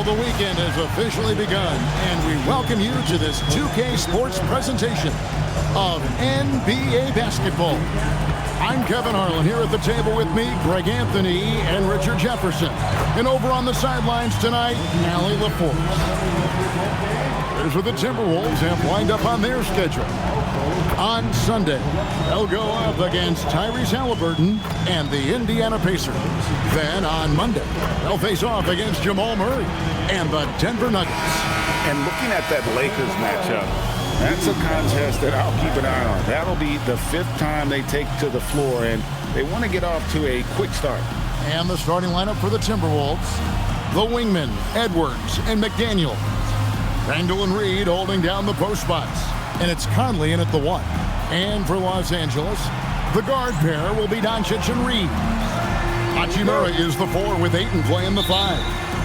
Well, the weekend has officially begun, and we welcome you to this 2K Sports presentation of NBA basketball. I'm Kevin Harlan. Here at the table with me, Greg Anthony and Richard Jefferson. And over on the sidelines tonight, Allie LaForce. Here's what the Timberwolves have lined up on their schedule. On Sunday, they'll go up against Tyrese Halliburton and the Indiana Pacers. Then on Monday, they'll face off against Jamal Murray and the Denver Nuggets. And looking at that Lakers matchup, that's a contest that I'll keep an eye on. That'll be the 5th time they take to the floor, and they want to get off to a quick start. And the starting lineup for the Timberwolves, the wingmen, Edwards and McDaniels. Randle and Reed holding down the post spots. And it's Conley in at the 1. And for Los Angeles, the guard pair will be Dončić and Reed. Hachimura is the 4 with Ayton playing the 5.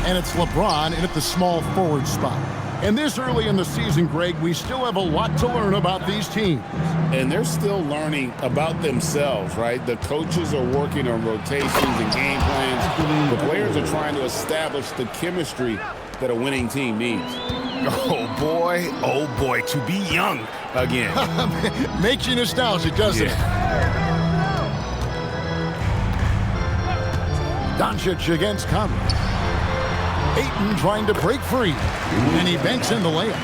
And it's LeBron in at the small forward spot. And this early in the season, Greg, we still have a lot to learn about these teams. And they're still learning about themselves, right? The coaches are working on rotations and game plans. The players are trying to establish the chemistry that a winning team needs. Oh boy, to be young again. Makes you nostalgic, doesn't it? Dončić against Conley. Ayton trying to break free, and he banks in the layup.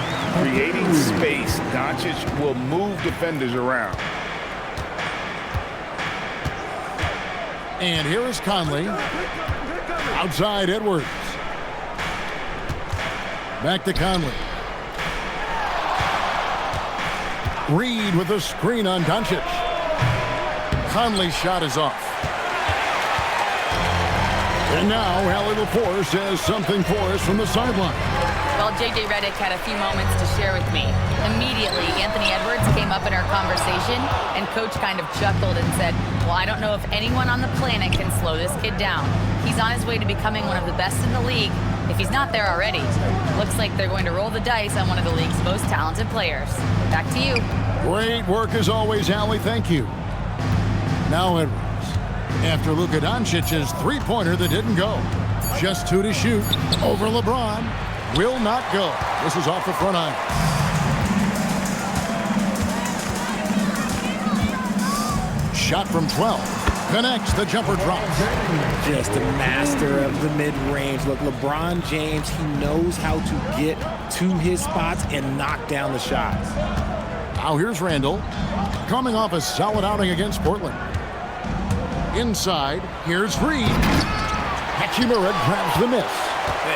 Creating space, Dončić will move defenders around. And here is Conley. Outside Edwards. Back to Conley. Reed with a screen on Dončić. Conley's shot is off. And now Allie LaForce has something for us from the sideline. Well, J.J. Redick had a few moments to share with me. Immediately, Anthony Edwards came up in our conversation, and Coach kind of chuckled and said, well, I don't know if anyone on the planet can slow this kid down. He's on his way to becoming one of the best in the league, if he's not there already. Looks like they're going to roll the dice on one of the league's most talented players. Back to you. Great work as always, Allie. Thank you. Now Edwards. After Luka Dončić's three-pointer that didn't go. Just 2 to shoot. Over LeBron. Will not go. This is off the front iron. Shot from 12. Connects. The jumper drops. Just a master of the mid-range. Look, LeBron James, he knows how to get to his spots and knock down the shots. Now here's Randle. Coming off a solid outing against Portland. Inside, here's Reed. Hachimura grabs the miss.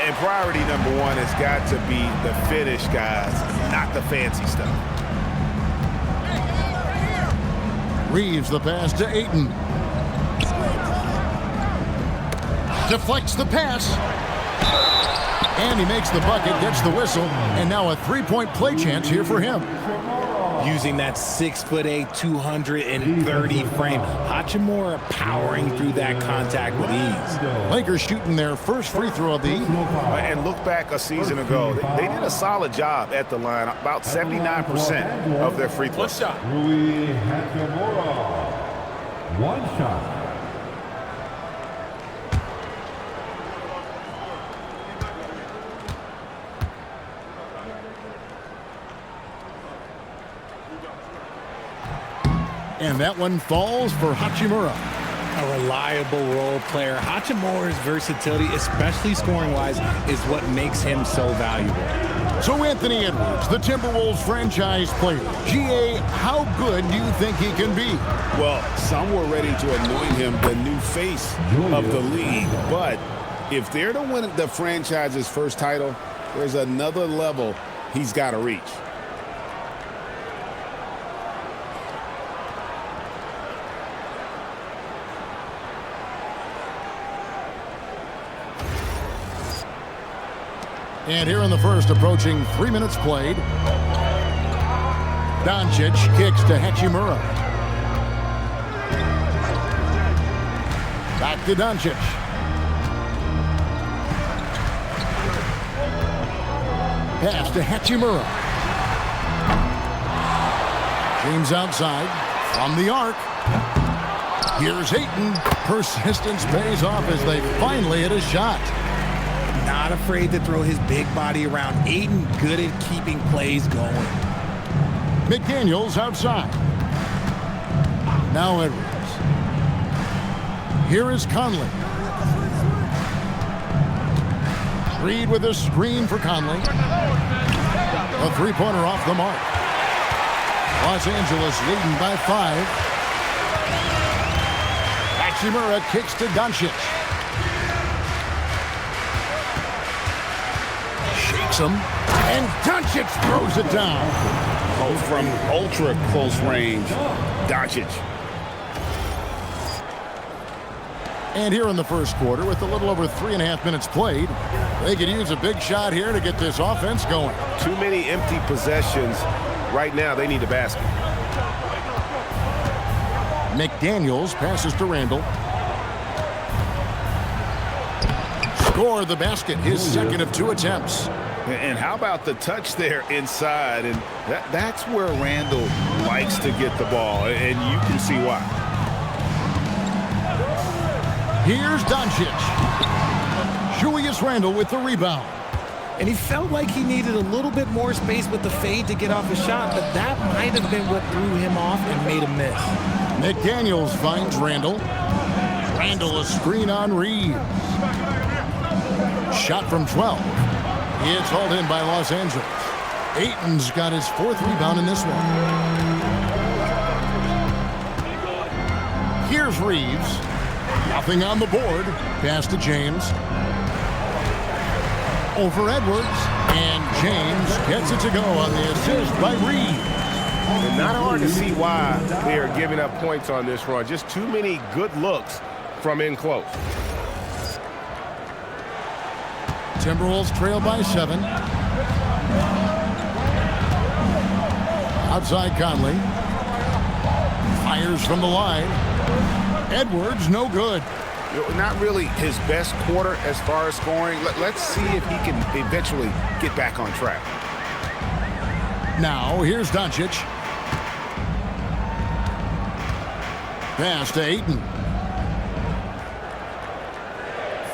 And priority number 1 has got to be the finish, guys, not the fancy stuff. Reeves the pass to Ayton. Deflects the pass. And he makes the bucket, gets the whistle, and now a three-point play chance here for him. Using that 6'8", 230 frame. Hachimura powering through that contact with ease. Lakers shooting their first free throw of the evening. And look back a season ago. They did a solid job at the line. About 79% of their free throws. Shot. One shot. And that one falls for Hachimura. A reliable role player. Hachimura's versatility, especially scoring-wise, is what makes him so valuable. So Anthony Edwards, the Timberwolves franchise player. GA, how good do you think he can be? Well, some were ready to anoint him the new face of the league. But if they're to win the franchise's first title, there's another level he's got to reach. And here in the first, approaching 3 minutes played. Dončić kicks to Hachimura. Back to Dončić. Pass to Hachimura. James outside from the arc. Here's Ayton. Persistence pays off as they finally hit a shot. Not afraid to throw his big body around. Ayton good at keeping plays going. McDaniels outside. Now Edwards. Here is Conley. Reed with a screen for Conley. A three-pointer off the mark. Los Angeles leading by 5. Hachimura kicks to Dončić. Shakes him. And Dončić throws it down. Oh, from ultra close range, Dončić. And here in the first quarter, with a little over 3.5 minutes played, they could use a big shot here to get this offense going. Too many empty possessions. Right now, they need a basket. McDaniels passes to Randle. Score the basket, his second of 2 attempts. And how about the touch there inside? And that's where Randle likes to get the ball, and you can see why. Here's Dončić. Julius Randle with the rebound. And he felt like he needed a little bit more space with the fade to get off a shot, but that might have been what threw him off and made him miss. McDaniels finds Randle. Randle a screen on Reed. Shot from 12. It's hauled in by Los Angeles. Ayton's got his 4th rebound in this one. Here's Reeves. Nothing on the board. Pass to James. Over Edwards. And James gets it to go on the assist by Reed. And not hard to see why they are giving up points on this run. Just too many good looks from in close. Timberwolves trail by 7. Outside Conley. Fires from the line. Edwards, no good. Not really his best quarter as far as scoring. Let's see if he can eventually get back on track. Now, here's Dončić. Pass to Ayton.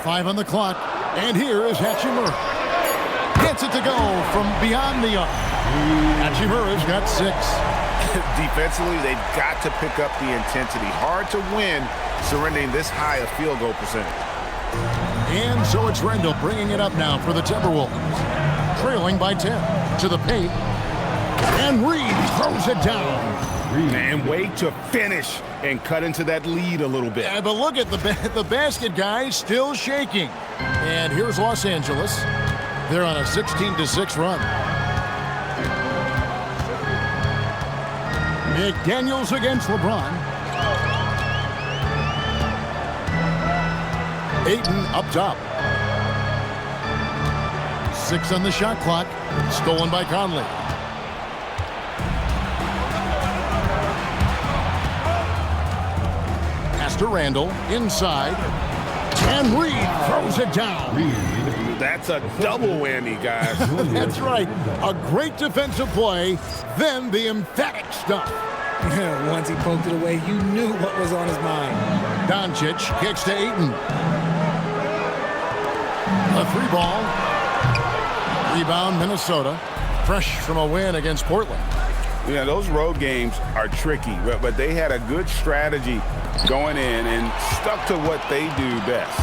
5 on the clock. And here is Hachimura. Gets it to go from beyond the arc. Hachimura's got 6. Defensively, they've got to pick up the intensity. Hard to win surrendering this high a field goal percentage. And so it's Randle bringing it up now for the Timberwolves. Trailing by 10 to the paint. And Reed throws it down. And way to finish and cut into that lead a little bit. Yeah, but look at the basket, guys, still shaking. And here's Los Angeles. They're on a 16-6 run. McDaniels against LeBron. Ayton up top. 6 on the shot clock. Stolen by Conley. Pass to Randle. Inside. And Reed throws it down. That's a double whammy, guys. That's right. A great defensive play, then the emphatic stuff. Once he poked it away, you knew what was on his mind. Dončić kicks to Ayton. A 3-ball. Rebound, Minnesota. Fresh from a win against Portland. Yeah, those road games are tricky, but they had a good strategy going in and stuck to what they do best.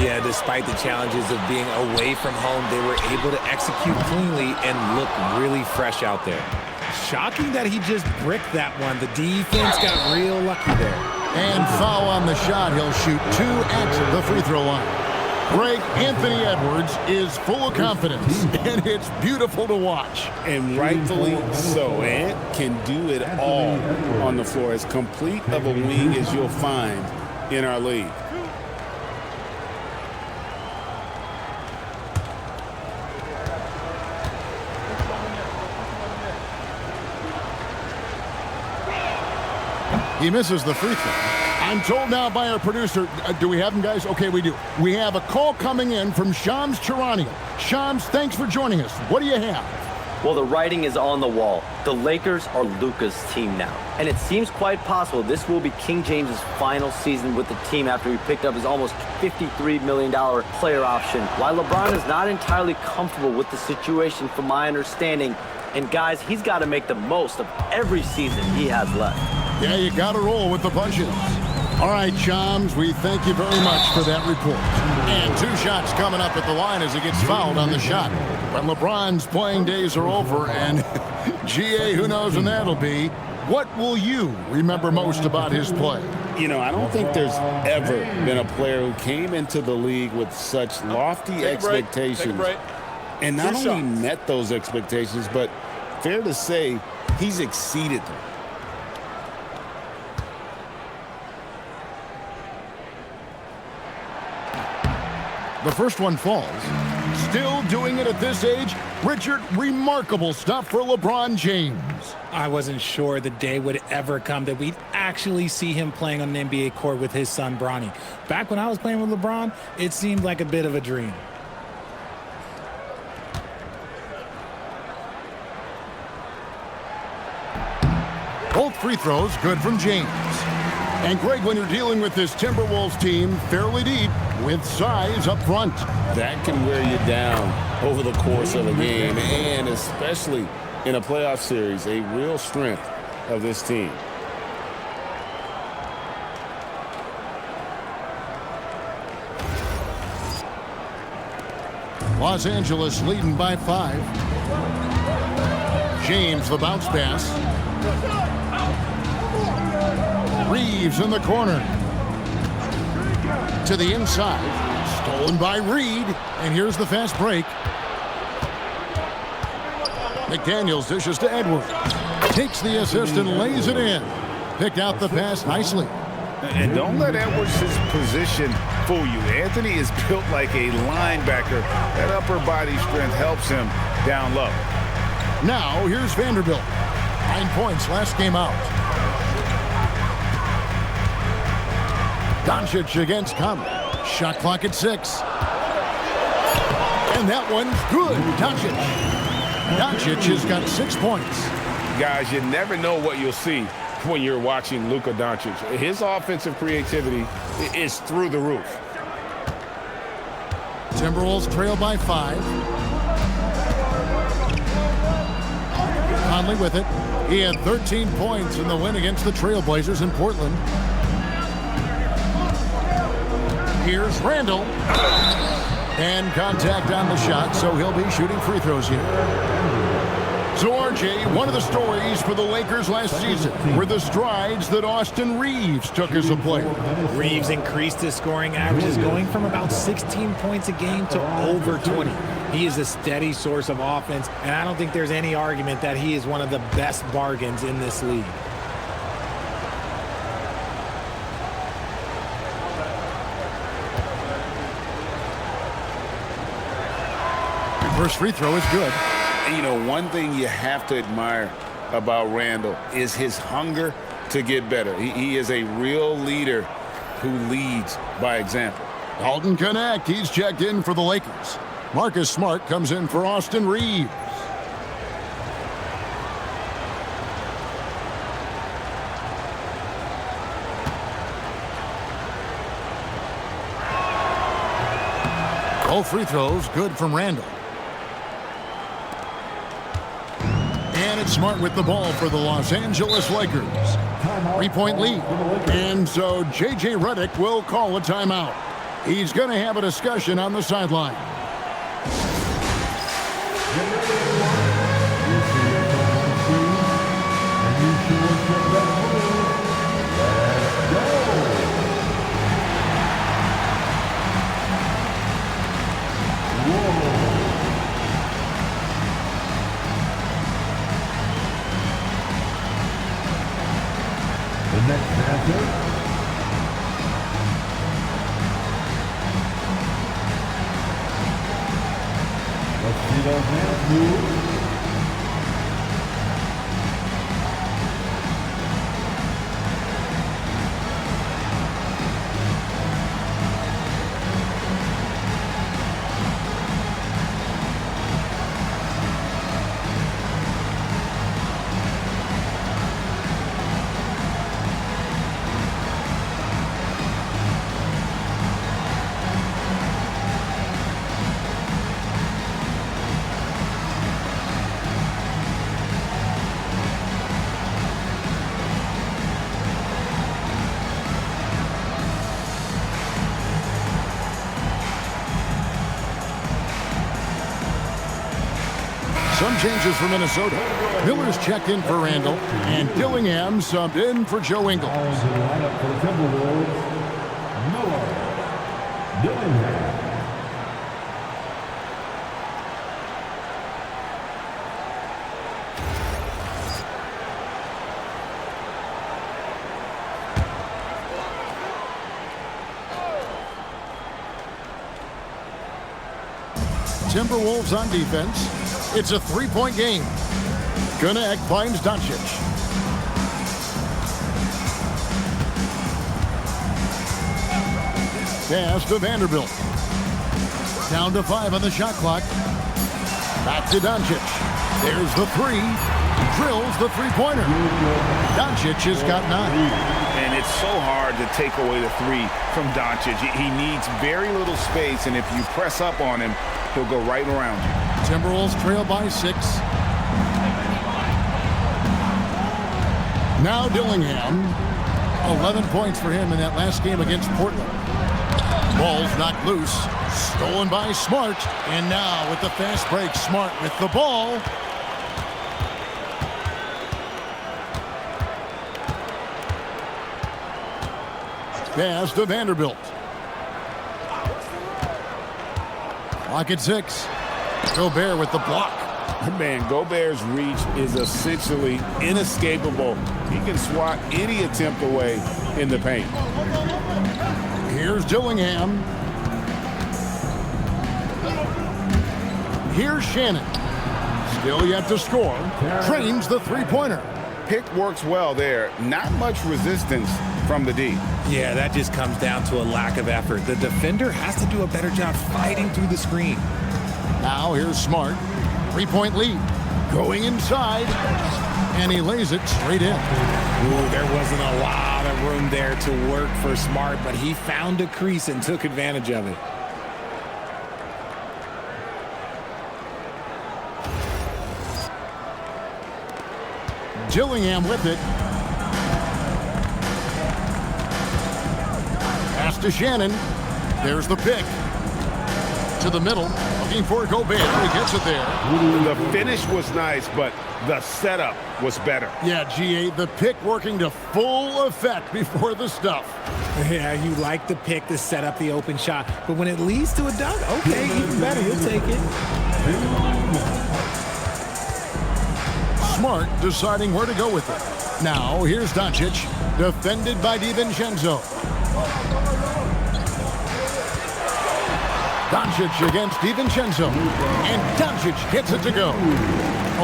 Yeah, despite the challenges of being away from home, they were able to execute cleanly and look really fresh out there. Shocking that he just bricked that one. The defense got real lucky there. And foul on the shot. He'll shoot 2 at the free throw line. Greg, Anthony Edwards is full of confidence, and it's beautiful to watch. And rightfully so. Ant can do it all on the floor. As complete of a wing as you'll find in our league. He misses the free throw. I'm told now by our producer, do we have him, guys? Okay, we do. We have a call coming in from Shams Charania. Shams, thanks for joining us. What do you have? Well, the writing is on the wall. The Lakers are Luka's team now. And it seems quite possible this will be King James's final season with the team after he picked up his almost $53 million player option. While LeBron is not entirely comfortable with the situation from my understanding, and guys, he's got to make the most of every season he has left. Yeah, you got to roll with the punches. All right, Chums, we thank you very much for that report. And 2 shots coming up at the line as he gets fouled on the shot. When LeBron's playing days are over, and GA, who knows when that'll be, what will you remember most about his play? You know, I don't think there's ever been a player who came into the league with such lofty expectations and not only met those expectations, but fair to say, he's exceeded them. The first one falls. Still doing it at this age. Richard, remarkable stuff for LeBron James. I wasn't sure the day would ever come that we'd actually see him playing on an NBA court with his son, Bronny. Back when I was playing with LeBron, it seemed like a bit of a dream. Both free throws good from James. And Greg, when you're dealing with this Timberwolves team, fairly deep, with size up front. That can wear you down over the course of a game, and especially in a playoff series, a real strength of this team. Los Angeles leading by 5. James, the bounce pass. Reeves in the corner. To the inside. Stolen by Reed. And here's the fast break. McDaniels dishes to Edwards. Takes the assist and lays it in. Picked out the pass nicely. And don't let Edwards' position fool you. Anthony is built like a linebacker. That upper body strength helps him down low. Now here's Vanderbilt. 9 points last game out. Dončić against Conley. Shot clock at 6. And that one's good. Dončić. Dončić has got 6 points. Guys, you never know what you'll see when you're watching Luka Dončić. His offensive creativity is through the roof. Timberwolves trail by 5. Conley with it. He had 13 points in the win against the Trailblazers in Portland. Here's Randle. And contact on the shot, so he'll be shooting free throws here. So, RJ, one of the stories for the Lakers last season were the strides that Austin Reeves took as a player. Reeves increased his scoring averages, going from about 16 points a game to over 20. He is a steady source of offense, and I don't think there's any argument that he is one of the best bargains in this league. First free throw is good. And you know, one thing you have to admire about Randle is his hunger to get better. He is a real leader who leads by example. Dalton Connect, he's checked in for the Lakers. Marcus Smart comes in for Austin Reeves. All free throws good from Randle. And it's Smart with the ball for the Los Angeles Lakers. 3-point lead. And so J.J. Redick will call a timeout. He's going to have a discussion on the sideline. Next answer. Let's see those hands move. Some changes for Minnesota. Miller's checked in for Randle, and Dillingham subbed in for Joe Ingles. Calls in the lineup for the Timberwolves, Miller, Dillingham. Timberwolves on defense. It's a three-point game. Gonna finds Dončić. Pass to Vanderbilt. Down to 5 on the shot clock. Back to Dončić. There's the three. Drills the three-pointer. Dončić has got 9. And it's so hard to take away the three from Dončić. He needs very little space, and if you press up on him, he'll go right around you. Timberwolves trail by 6. Now Dillingham. 11 points for him in that last game against Portland. Ball's knocked loose. Stolen by Smart. And now with the fast break, Smart with the ball. Pass to Vanderbilt. Clock at 6. Gobert with the block. Man, Gobert's reach is essentially inescapable. He can swat any attempt away in the paint. Here's Dillingham. Here's Shannon. Still yet to score. Trains the three-pointer. Pick works well there. Not much resistance from the D. Yeah, that just comes down to a lack of effort. The defender has to do a better job fighting through the screen. Now here's Smart. 3-point lead. Going inside. And he lays it straight in. Ooh, there wasn't a lot of room there to work for Smart, but he found a crease and took advantage of it. Dillingham with it. Pass to Shannon. There's the pick. To the middle. Looking for Gobert. He gets it there. The finish was nice, but the setup was better. Yeah, GA, the pick working to full effect before the stuff. Yeah, you like the pick to set up the open shot, but when it leads to a dunk, okay, even better, you'll take it. Smart deciding where to go with it. Now, here's Dončić, defended by DiVincenzo. Dončić against DiVincenzo, and Dončić gets it to go.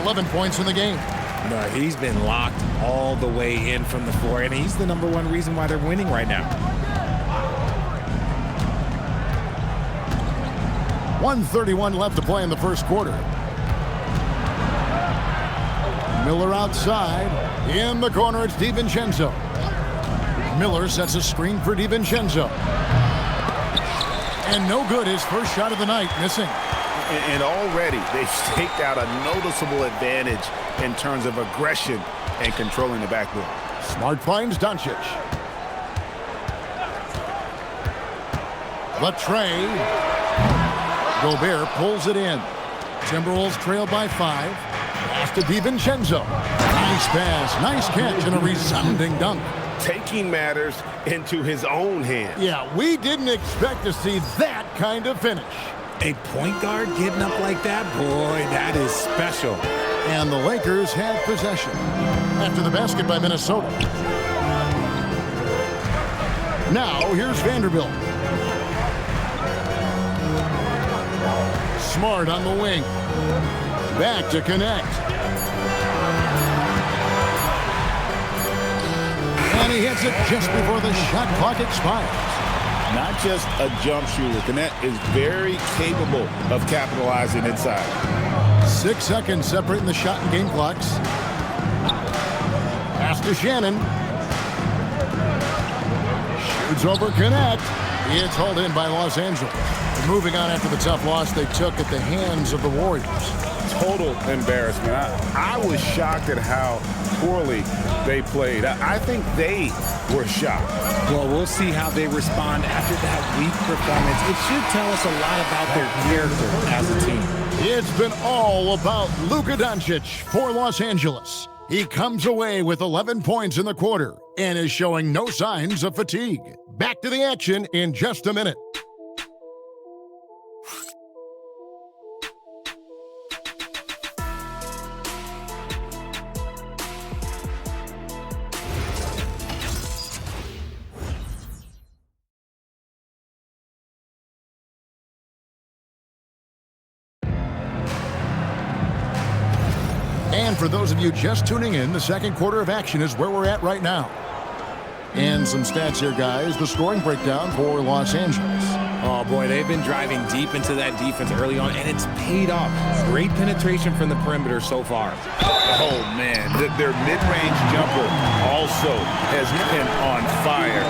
11 points in the game. No, he's been locked all the way in from the floor, and he's the #1 reason why they're winning right now. 1:31 left to play in the first quarter. Miller outside. In the corner, it's DiVincenzo. Miller sets a screen for DiVincenzo. And no good, his first shot of the night, missing. And already they've staked out a noticeable advantage in terms of aggression and controlling the backboard. Smart finds Dončić. The tray. Gobert pulls it in. Timberwolves trail by 5. Pass to DiVincenzo. Nice pass, nice catch, and a resounding dunk. Taking matters into his own hands. Yeah, we didn't expect to see that kind of finish. A point guard getting up like that, boy, that is special. And the Lakers have possession after the basket by Minnesota. Now, here's Vanderbilt. Smart on the wing. Back to connect. And he hits it just before the shot clock expires. Not just a jump shooter. Kenneth is very capable of capitalizing inside. 6 seconds separating the shot and game clocks. Pass to Shannon. Shoots over Connect. It's hauled in by Los Angeles. Moving on after the tough loss they took at the hands of the Warriors. Total embarrassment. I was shocked at how poorly they played. I think they were shocked. Well, we'll see how they respond after that weak performance. It should tell us a lot about their character as a team. It's been all about Luka Dončić for Los Angeles. He comes away with 11 points in the quarter and is showing no signs of fatigue. Back to the action in just a minute. And for those of you just tuning in, the second quarter of action is where we're at right now. And some stats here, guys. The scoring breakdown for Los Angeles. Oh, boy, they've been driving deep into that defense early on, and it's paid off. Great penetration from the perimeter so far. Oh, man. Their mid-range jumper also has been on fire.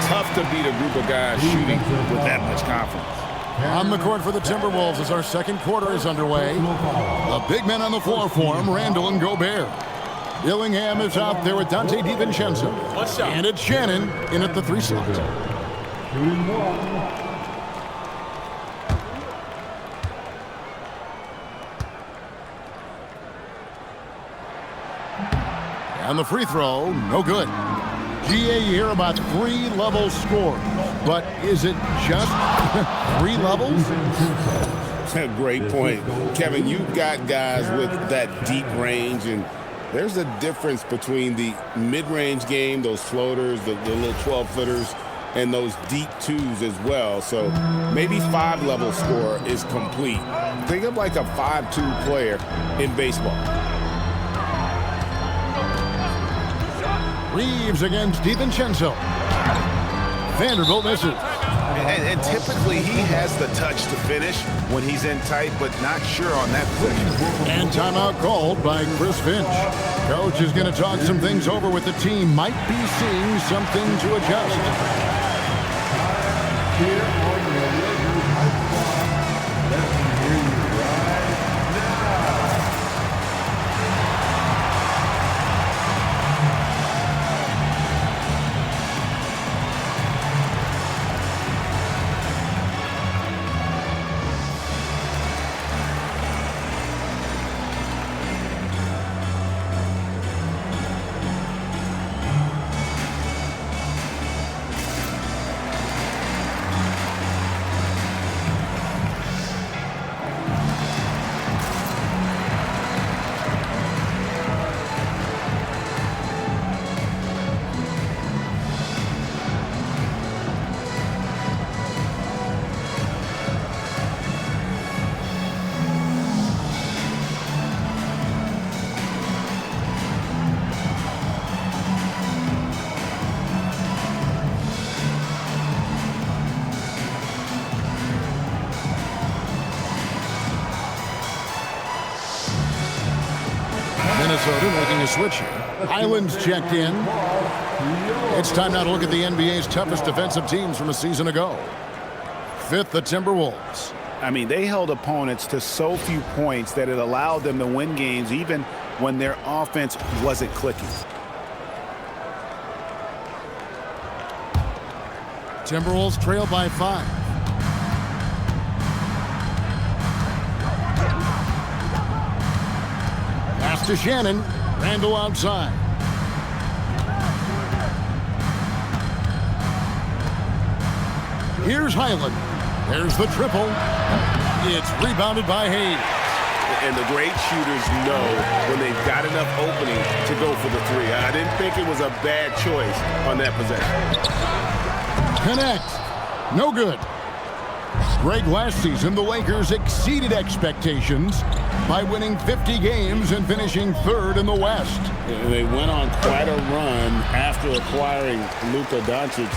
Tough to beat a group of guys shooting with that much confidence. On the court for the Timberwolves as our second quarter is underway. The big men on the floor for him, Randle and Gobert. Dillingham is out there with Dante DiVincenzo. And it's Shannon in at the 3 slot. And the free throw, no good. GA, you hear about 3-level scores, but is it just 3 levels? Great point. Kevin, you've got guys with that deep range, and there's a difference between the mid-range game, those floaters, the little 12-footers, and those deep 2s as well. So maybe 5-level score is complete. Think of like a 5-2 player in baseball. Reeves against DiVincenzo. Vanderbilt misses. And typically he has the touch to finish when he's in tight, but not sure on that position. And timeout called by Chris Finch. Coach is going to talk some things over with the team. Might be seeing something to adjust. Minnesota making a switch here. Highlands checked in. It's time now to look at the NBA's toughest defensive teams from a season ago. Fifth, the Timberwolves. I mean, they held opponents to so few points that it allowed them to win games even when their offense wasn't clicking. Timberwolves trail by 5. Pass to Shannon. Randle outside. Here's Highland. There's the triple. It's rebounded by Hayes. And the great shooters know when they've got enough opening to go for the 3. I didn't think it was a bad choice on that possession. Connect. No good. Greg, last season, the Lakers exceeded expectations by winning 50 games and finishing 3rd in the West. They went on quite a run after acquiring Luka Dončić,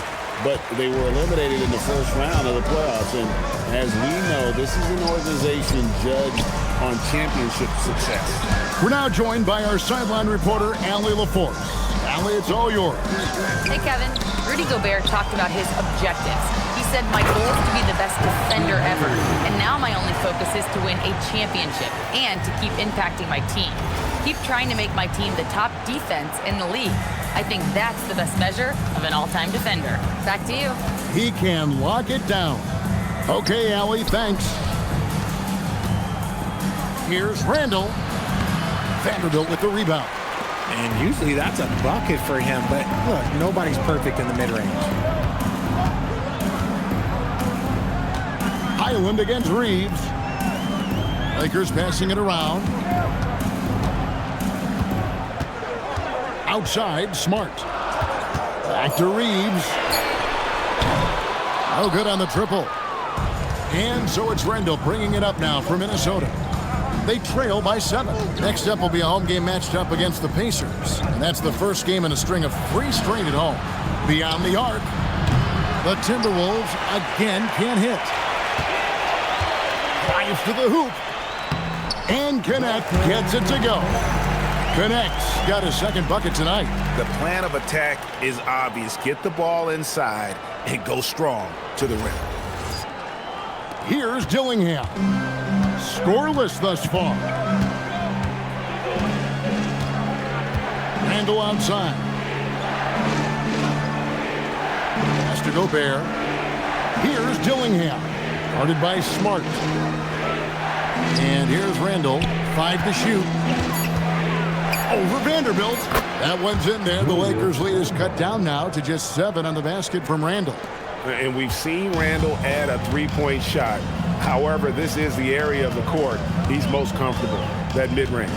but they were eliminated in the first round of the playoffs. And as we know, this is an organization judged on championship success. We're now joined by our sideline reporter, Allie LaForce. Allie, it's all yours. Hey, Kevin. Rudy Gobert talked about his objectives. He said, my goal is to be the best defender ever, and now my only focus is to win a championship and to keep impacting my team. Keep trying to make my team the top defense in the league. I think that's the best measure of an all-time defender. Back to you. He can lock it down. Okay, Allie, thanks. Here's Randle. Vanderbilt with the rebound. And usually that's a bucket for him, but look, nobody's perfect in the mid-range. Highland against Reeves. Lakers passing it around. Outside, Smart. Back to Reeves. No good on the triple. And so it's Randle bringing it up now for Minnesota. They trail by 7. Next up will be a home game matched up against the Pacers. And that's the first game in a string of 3 straight at home. Beyond the arc, the Timberwolves again can't hit. Drives to the hoop. And Connect gets it to go. Connect's got his second bucket tonight. The plan of attack is obvious. Get the ball inside and go strong to the rim. Here's Dillingham. Scoreless thus far. Randle outside. Pass to Gobert. Here's Dillingham. Guarded by Smart. And here's Randle. 5 to shoot. Over Vanderbilt. That one's in there. The Lakers' lead is cut down now to just 7 on the basket from Randle. And we've seen Randle add a three-point shot. However, this is the area of the court he's most comfortable, that mid-range.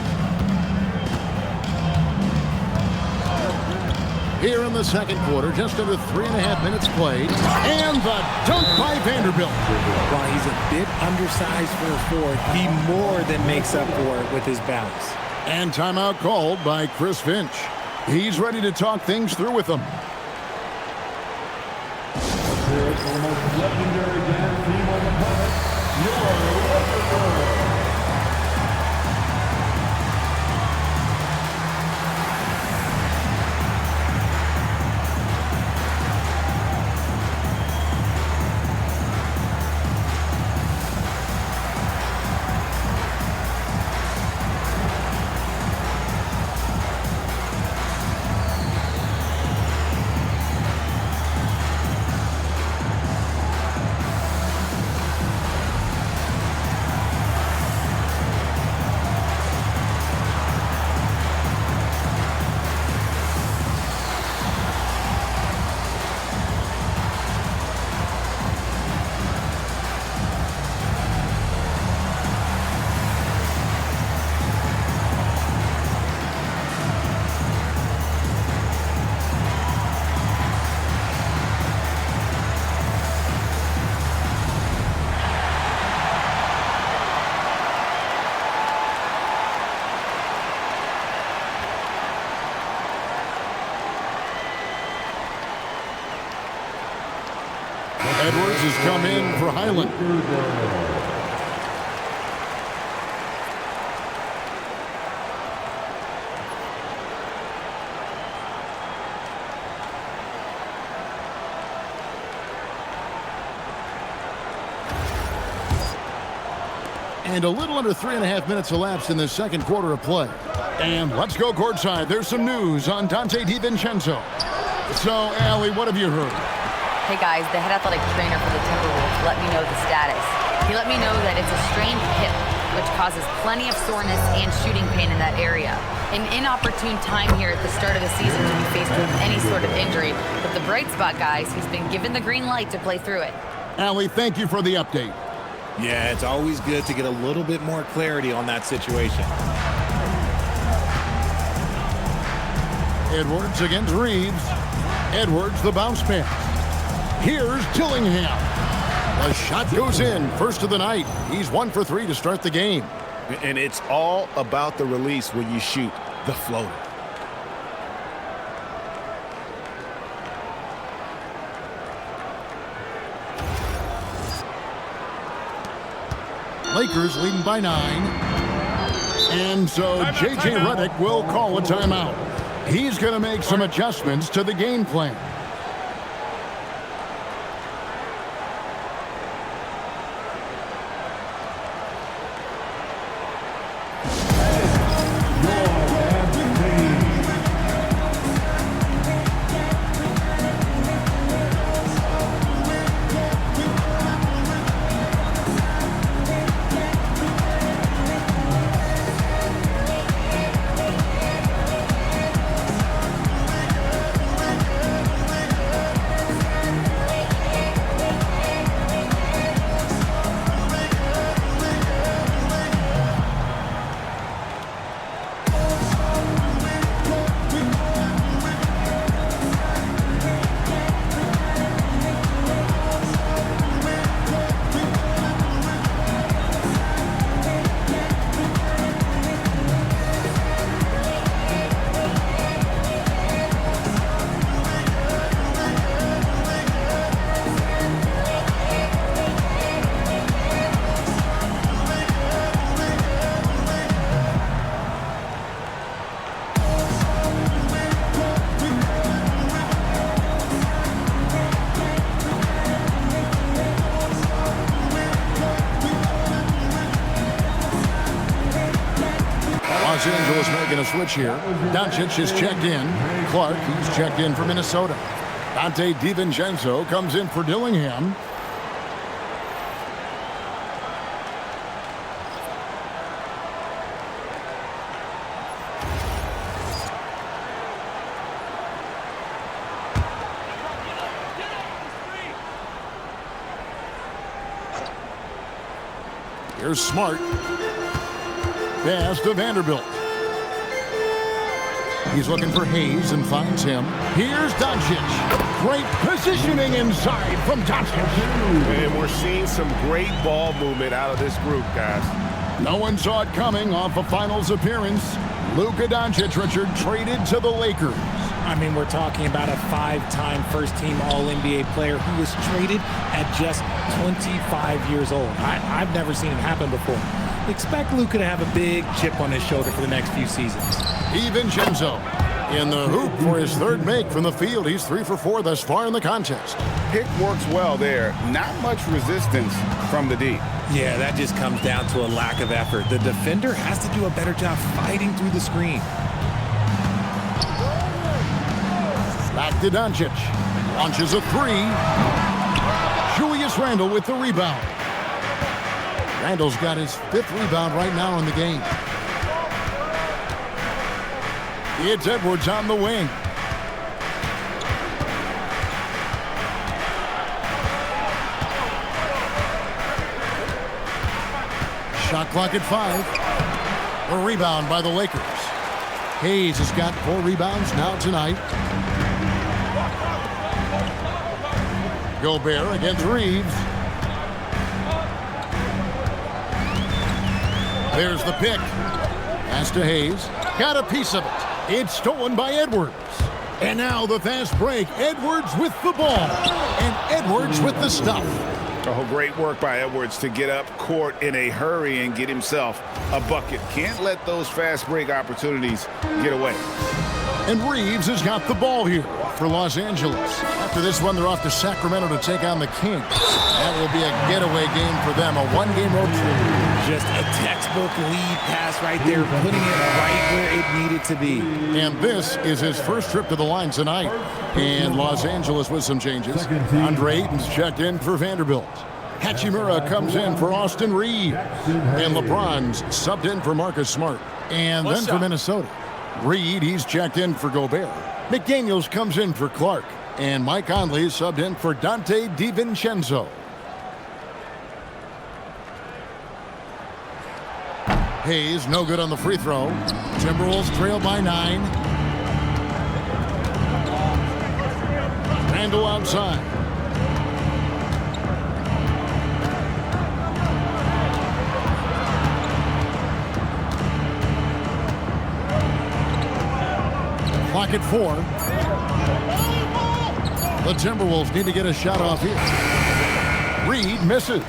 Here in the second quarter, just under 3.5 minutes played. And the dunk by Vanderbilt. While he's a bit undersized for a forward, he more than makes up for it with his bounce. And timeout called by Chris Finch. He's ready to talk things through with them. Here's the most legendary dance team on the planet, your Edwards has come in for Highland. And a little under 3.5 minutes elapsed in the second quarter of play. And let's go courtside. There's some news on Dante DiVincenzo. So, Allie, what have you heard? Hey guys, the head athletic trainer for the Timberwolves let me know the status. He let me know that it's a strained hip, which causes plenty of soreness and shooting pain in that area. An inopportune time here at the start of the season to be faced with any sort of injury. But the bright spot, guys, he's been given the green light to play through it. Allie, thank you for the update. Yeah, it's always good to get a little bit more clarity on that situation. Edwards against Reeves. Edwards, the bounce pass. Here's Dillingham. The shot goes in. First of the night. He's 1 for 3 to start the game. And it's all about the release when you shoot the floater. Lakers leading by 9. And so J.J. Redick will call a timeout. He's going to make some adjustments to the game plan. Los Angeles making a switch here. Dončić is checked in. Clark, he's checked in for Minnesota. Donte DiVincenzo comes in for Dillingham. Here's Smart. Pass to Vanderbilt. He's looking for Hayes and finds him. Here's Dončić. Great positioning inside from Dončić. And we're seeing some great ball movement out of this group, guys. No one saw it coming off a finals appearance. Luka Dončić, Richard, traded to the Lakers. I mean, we're talking about a 5-time first-team All-NBA player who was traded at just 25 years old. I've never seen it happen before. Expect Luka to have a big chip on his shoulder for the next few seasons. DiVincenzo in the hoop for his third make from the field. He's 3 for 4 thus far in the contest. Pick works well there. Not much resistance from the D. Yeah, that just comes down to a lack of effort. The defender has to do a better job fighting through the screen. Back to Dončić. Launches a 3. Julius Randle with the rebound. Randle's got his 5th rebound right now in the game. It's Edwards on the wing. Shot clock at 5. A rebound by the Lakers. Hayes has got 4 rebounds now tonight. Gobert against Reeves. There's the pick. Pass to Hayes. Got a piece of it. It's stolen by Edwards. And now the fast break. Edwards with the ball. And Edwards with the stuff. Oh, great work by Edwards to get up court in a hurry and get himself a bucket. Can't let those fast break opportunities get away. And Reeves has got the ball here for Los Angeles. After this one, they're off to Sacramento to take on the Kings. That will be a getaway game for them, a one-game road trip. Just a textbook lead pass right there, putting it right where it needed to be. And this is his first trip to the line tonight. And Los Angeles with some changes. Andre Ayton's checked in for Vanderbilt. Hachimura comes in for Austin Reeves. And LeBron's subbed in for Marcus Smart. And then for Minnesota, Reed, he's checked in for Gobert. McDaniels comes in for Clark. And Mike Conley subbed in for Donte DiVincenzo. Hayes, no good on the free throw. Timberwolves trail by 9. Randle outside. Clock at 4. The Timberwolves need to get a shot off here. Reed misses.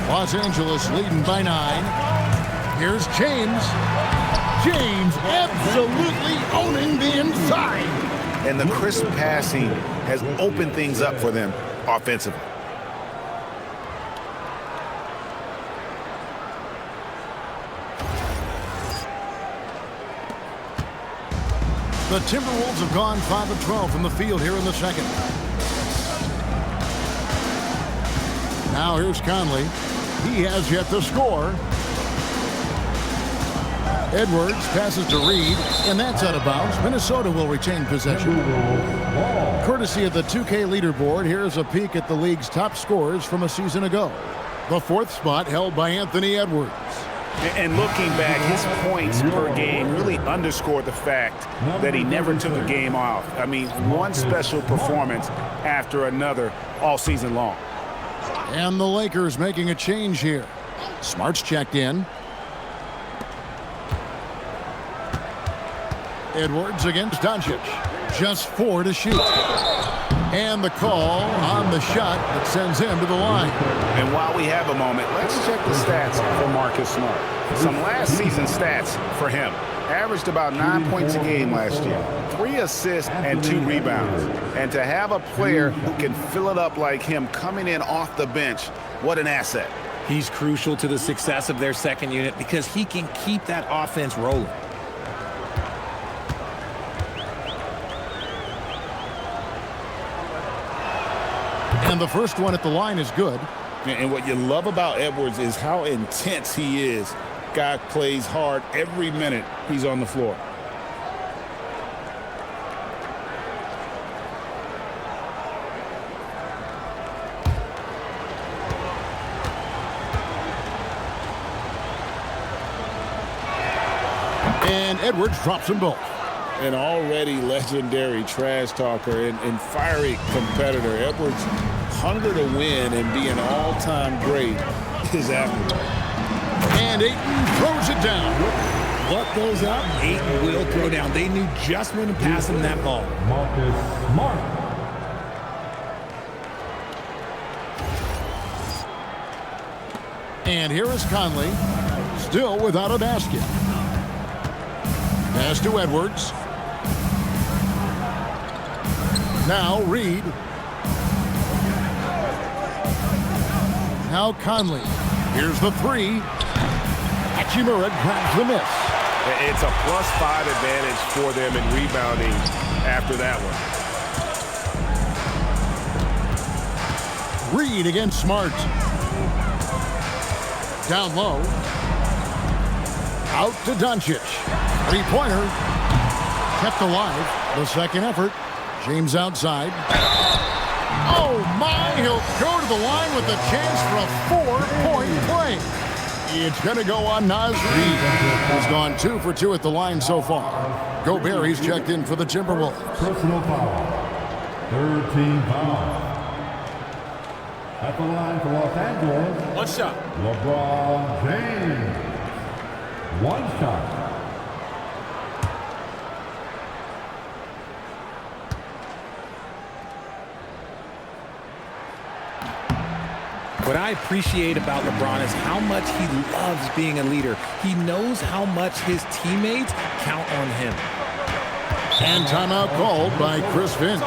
Los Angeles leading by 9. Here's James. James absolutely owning the inside. And the crisp passing has opened things up for them offensively. The Timberwolves have gone 5 of 12 from the field here in the second. Now here's Conley. He has yet to score. Edwards passes to Reed, and that's out of bounds. Minnesota will retain possession. Courtesy of the 2K leaderboard, here's a peek at the league's top scorers from a season ago. The 4th spot held by Anthony Edwards. And looking back, his points per game really underscored the fact that he never took a game off. I mean, one special performance after another all season long. And the Lakers making a change here. Smart's checked in. Edwards against Dončić. Just 4 to shoot. And the call on the shot that sends him to the line. And while we have a moment, let's check the stats for Marcus Smart. Some last season stats for him. Averaged about 9 points a game last year. 3 assists and 2 rebounds. And to have a player who can fill it up like him coming in off the bench, what an asset. He's crucial to the success of their second unit because he can keep that offense rolling. And the first one at the line is good. And what you love about Edwards is how intense he is. Guy plays hard every minute he's on the floor. And Edwards drops them both. An already legendary trash talker and fiery competitor. Edwards' hunger to win and be an all-time great is after. And Ayton throws it down. What goes up, Ayton will throw down. They knew just when to pass him that ball. Marcus Smart. And here is Conley, still without a basket. Pass to Edwards. Now Reed. Now Conley. Here's the three. Hachimura grabs the miss. It's a +5 advantage for them in rebounding after that one. Reed against Smart. Down low. Out to Dončić. Three-pointer. Kept alive. The second effort. James outside. Oh, my. He'll go to the line with a chance for a 4-point play. It's going to go on Naz Reid. He's gone 2 for 2 at the line so far. Gobert, he's checked in for the Timberwolves. Personal foul. Third team foul. At the line for Los Angeles. One shot. LeBron James. One shot. What I appreciate about LeBron is how much he loves being a leader. He knows how much his teammates count on him. And timeout called by Chris Finch.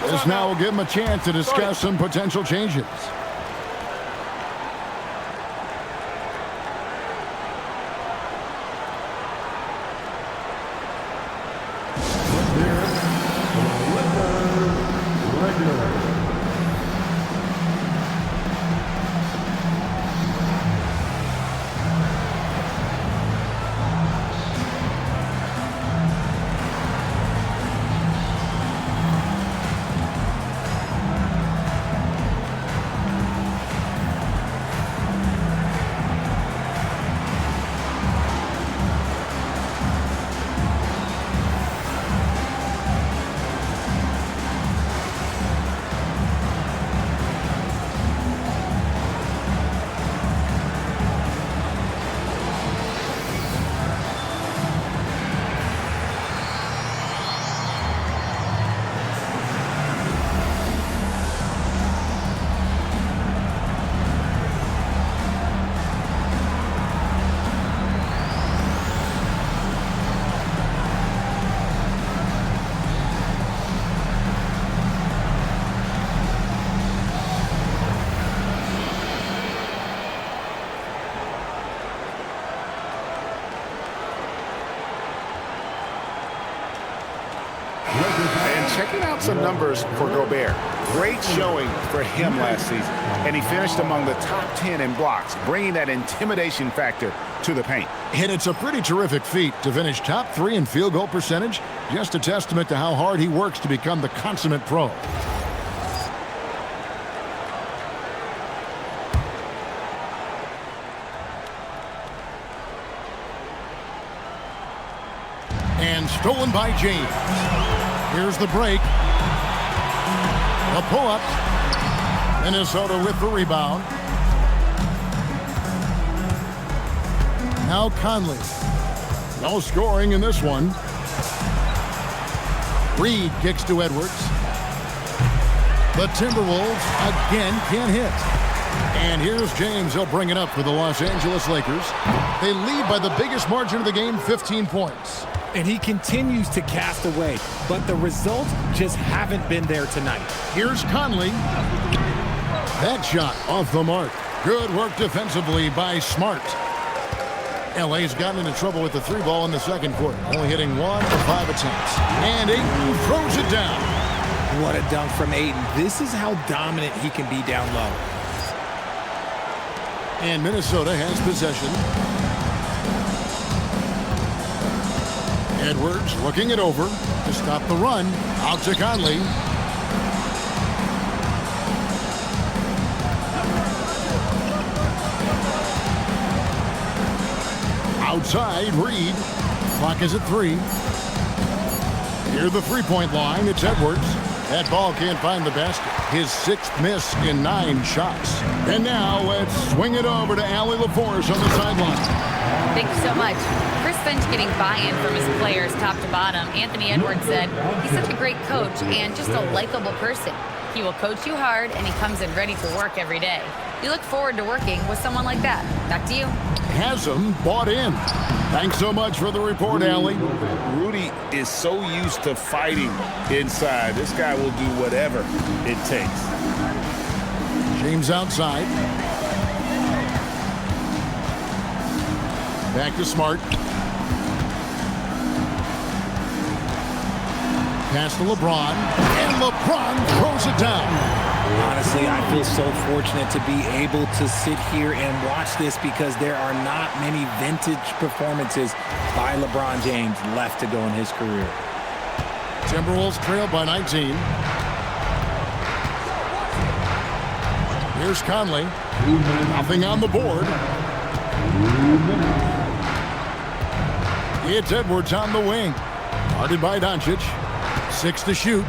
This now will give him a chance to discuss some potential changes. Checking out some numbers for Gobert. Great showing for him last season. And he finished among the top 10 in blocks, bringing that intimidation factor to the paint. And it's a pretty terrific feat to finish top 3 in field goal percentage. Just a testament to how hard he works to become the consummate pro. And stolen by James. Here's the break. The pull-up. Minnesota with the rebound. Now Conley. No scoring in this one. Reed kicks to Edwards. The Timberwolves again can't hit. And here's James. He'll bring it up for the Los Angeles Lakers. They lead by the biggest margin of the game, 15 points. And he continues to cast away, but the results just haven't been there tonight. Here's Conley. That shot off the mark. Good work defensively by Smart. LA's gotten into trouble with the 3 ball in the second quarter, only hitting 1 of 5 attempts. And Ayton throws it down. What a dunk from Ayton. This is how dominant he can be down low. And Minnesota has possession. Edwards looking it over to stop the run. Out to Conley. Outside, Reed. Clock is at 3. Near the three-point line, it's Edwards. That ball can't find the basket. His 6th miss in 9 shots. And now let's swing it over to Allie LaForce on the sideline. Thank you so much. Chris Finch getting buy-in from his players top to bottom. Anthony Edwards said he's such a great coach and just a likable person. He will coach you hard, and he comes in ready to work every day. We look forward to working with someone like that. Back to you. Has him bought in. Thanks so much for the report, Allie. Rudy is so used to fighting inside. This guy will do whatever it takes. James outside. Back to Smart. Pass to LeBron. And LeBron throws it down. Honestly, I feel so fortunate to be able to sit here and watch this because there are not many vintage performances by LeBron James left to go in his career. Timberwolves trail by 19. Here's Conley. Nothing on the board. It's Edwards on the wing. Guarded by Dončić. 6 to shoot.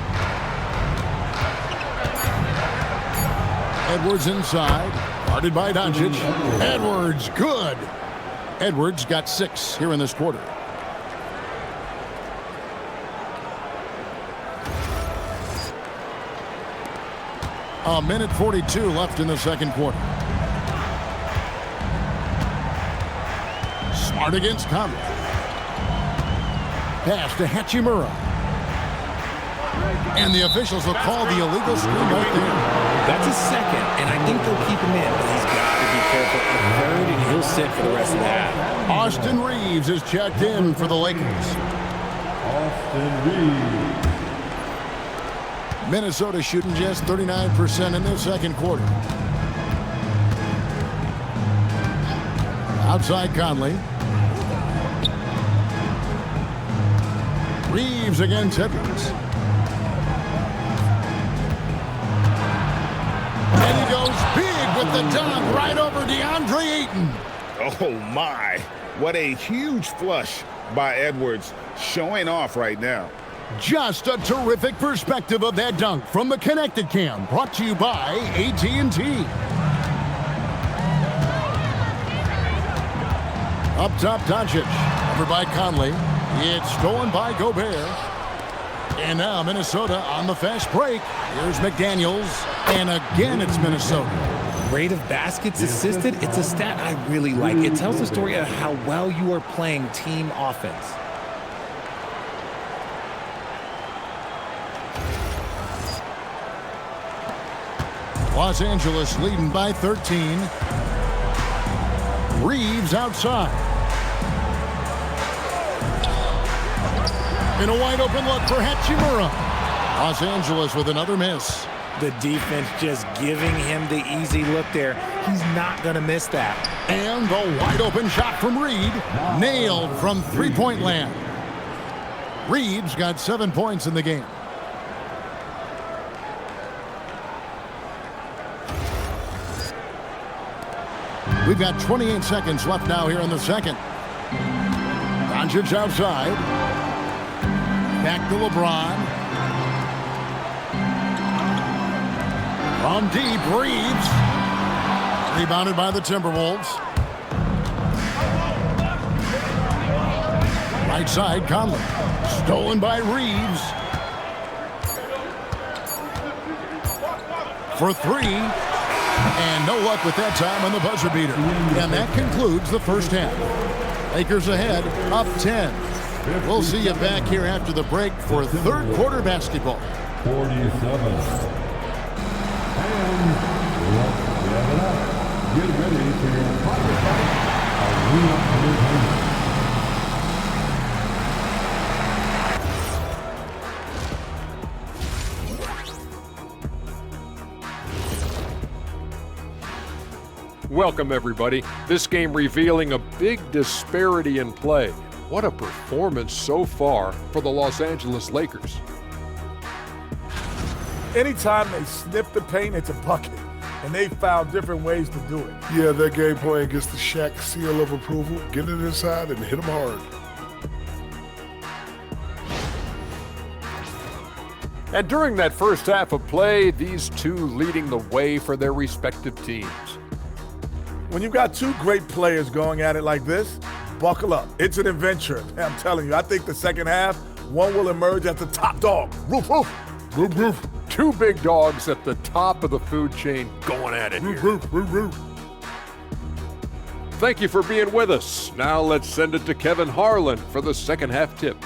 Edwards inside. Guarded by Dončić. Edwards, good. Edwards got 6 here in this quarter. A minute 42 left in the second quarter. Smart against Conley. Pass to Hachimura. And the officials will call the illegal screen right there. That's a second, and I think they'll keep him in, but he's got to be careful. A third, and he'll sit for the rest of that. Austin Reeves is checked in for the Lakers. Austin Reeves. Minnesota shooting just 39% in the second quarter. Outside Conley. Reeves against Edwards. And he goes big with the dunk right over DeAndre Ayton. Oh, my. What a huge flush by Edwards, showing off right now. Just a terrific perspective of that dunk from the Connected Cam, brought to you by AT&T. Up top, Dončić. Over by Conley. It's stolen by Gobert. And now Minnesota on the fast break. Here's McDaniels. And again, it's Minnesota. Rate of baskets assisted, it's a stat I really like. It tells the story of how well you are playing team offense. Los Angeles leading by 13. Reeves outside. In a wide open look for Hachimura. Los Angeles with another miss. The defense just giving him the easy look there. He's not going to miss that. And the wide open shot from Reed. Nailed from three-point land. Reeves got 7 points in the game. We've got 28 seconds left now here in the second. Dončić outside. Back to LeBron. From deep, Reeves. Rebounded by the Timberwolves. Right side, Conley. Stolen by Reeves. For 3. And no luck with that time on the buzzer beater. And that concludes the first half. Lakers ahead, up 10. We'll see you back here after the break for third quarter basketball. 47. And let's get it up. Get ready for your pocket fight. Arena Entertainment. Welcome, everybody. This game revealing a big disparity in play. What a performance so far for the Los Angeles Lakers. Anytime they snip the paint, it's a bucket. And they found different ways to do it. Yeah, their game plan gets the Shaq seal of approval. Get it inside and hit them hard. And during that first half of play, these two leading the way for their respective teams. When you've got two great players going at it like this, buckle up. It's an adventure. I'm telling you, I think the second half, one will emerge as the top dog. Roof, roof. Roof, roof. Two big dogs at the top of the food chain going at it here. Roof, roof, roof. Thank you for being with us. Now let's send it to Kevin Harlan for the second half tip.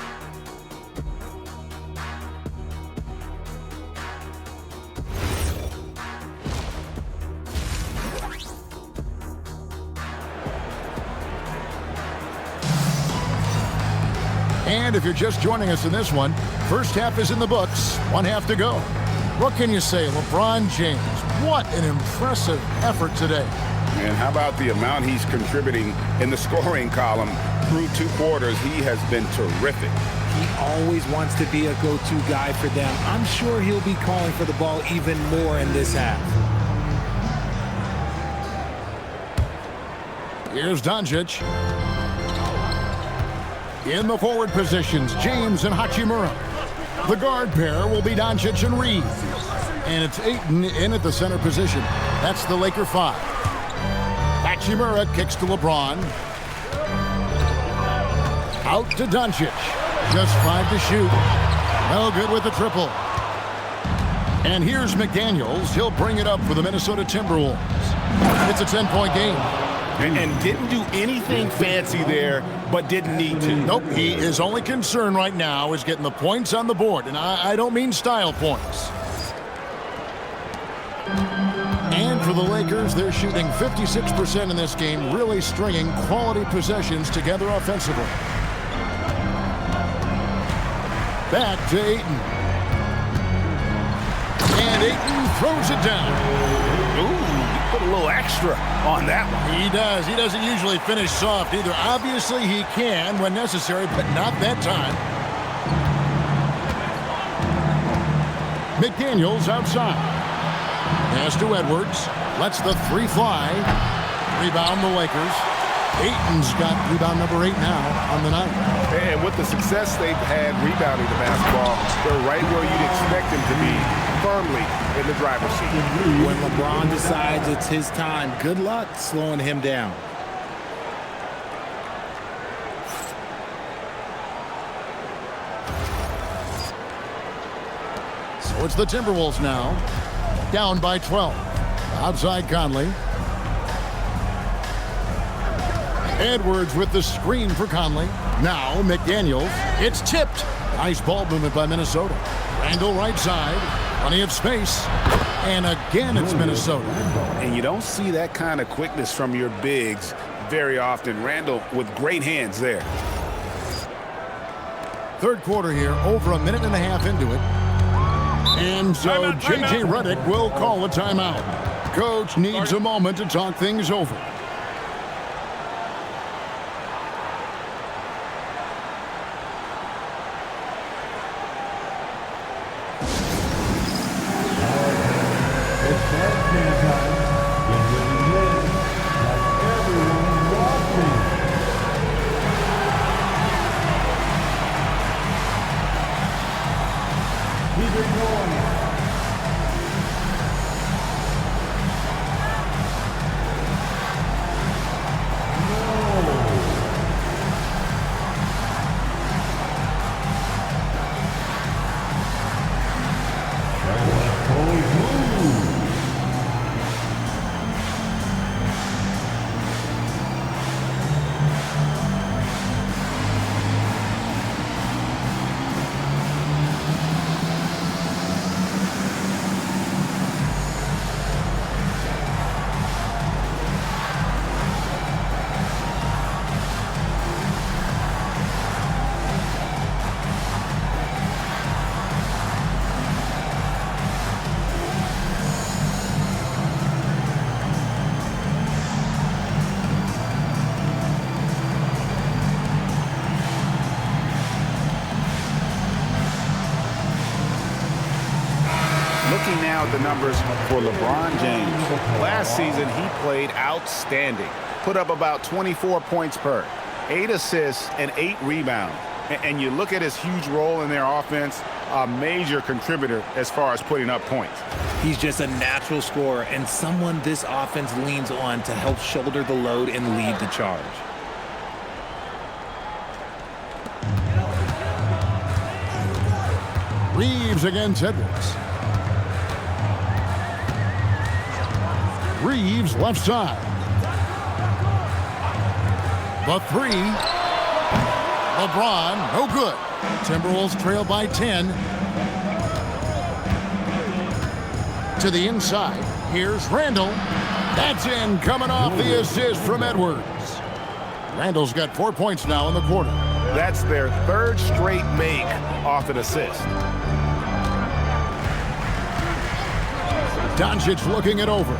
And if you're just joining us in this one, first half is in the books, one half to go. What can you say, LeBron James? What an impressive effort today. And how about the amount he's contributing in the scoring column through 2 quarters? He has been terrific. He always wants to be a go-to guy for them. I'm sure he'll be calling for the ball even more in this half. Here's Dončić. In the forward positions, James and Hachimura. The guard pair will be Dončić and Reed. And it's Ayton in at the center position. That's the Laker 5. Hachimura kicks to LeBron. Out to Dončić. Just 5 to shoot. No good with the triple. And here's McDaniels. He'll bring it up for the Minnesota Timberwolves. It's a 10-point game. And didn't do anything fancy there, but didn't need to. Nope, his only concern right now is getting the points on the board, and I don't mean style points. And for the Lakers, they're shooting 56% in this game, really stringing quality possessions together offensively. Back to Ayton. And Ayton throws it down. Ooh, put a little extra on that one. He does. He doesn't usually finish soft either. Obviously, he can when necessary, but not that time. McDaniels outside. Pass to Edwards. Lets the 3 fly. Rebound the Lakers. Ayton's got rebound number 8 now on the night. And with the success they've had rebounding the basketball, they're right where you'd expect them to be, firmly in the driver's seat. When LeBron decides it's his time, good luck slowing him down. So it's the Timberwolves now, down by 12. Outside Conley. Edwards with the screen for Conley. Now McDaniels. It's tipped. Nice ball movement by Minnesota. Randle right side. Plenty of space. And again, it's Minnesota. And you don't see that kind of quickness from your bigs very often. Randle with great hands there. Third quarter here, over a minute and a half into it. And so J.J. Redick will call a timeout. Coach needs a moment to talk things over. Looking now at the numbers for LeBron James. Last season, he played outstanding. Put up about 24 points per, 8 assists, and 8 rebounds. And you look at his huge role in their offense, a major contributor as far as putting up points. He's just a natural scorer and someone this offense leans on to help shoulder the load and lead the charge. Reeves against Edwards. Reeves left side. The three. LeBron, no good. Timberwolves trail by 10. To the inside. Here's Randle. That's in, coming off the assist from Edwards. Randle's got 4 points now in the quarter. That's their third straight make off an assist. Dončić looking it over.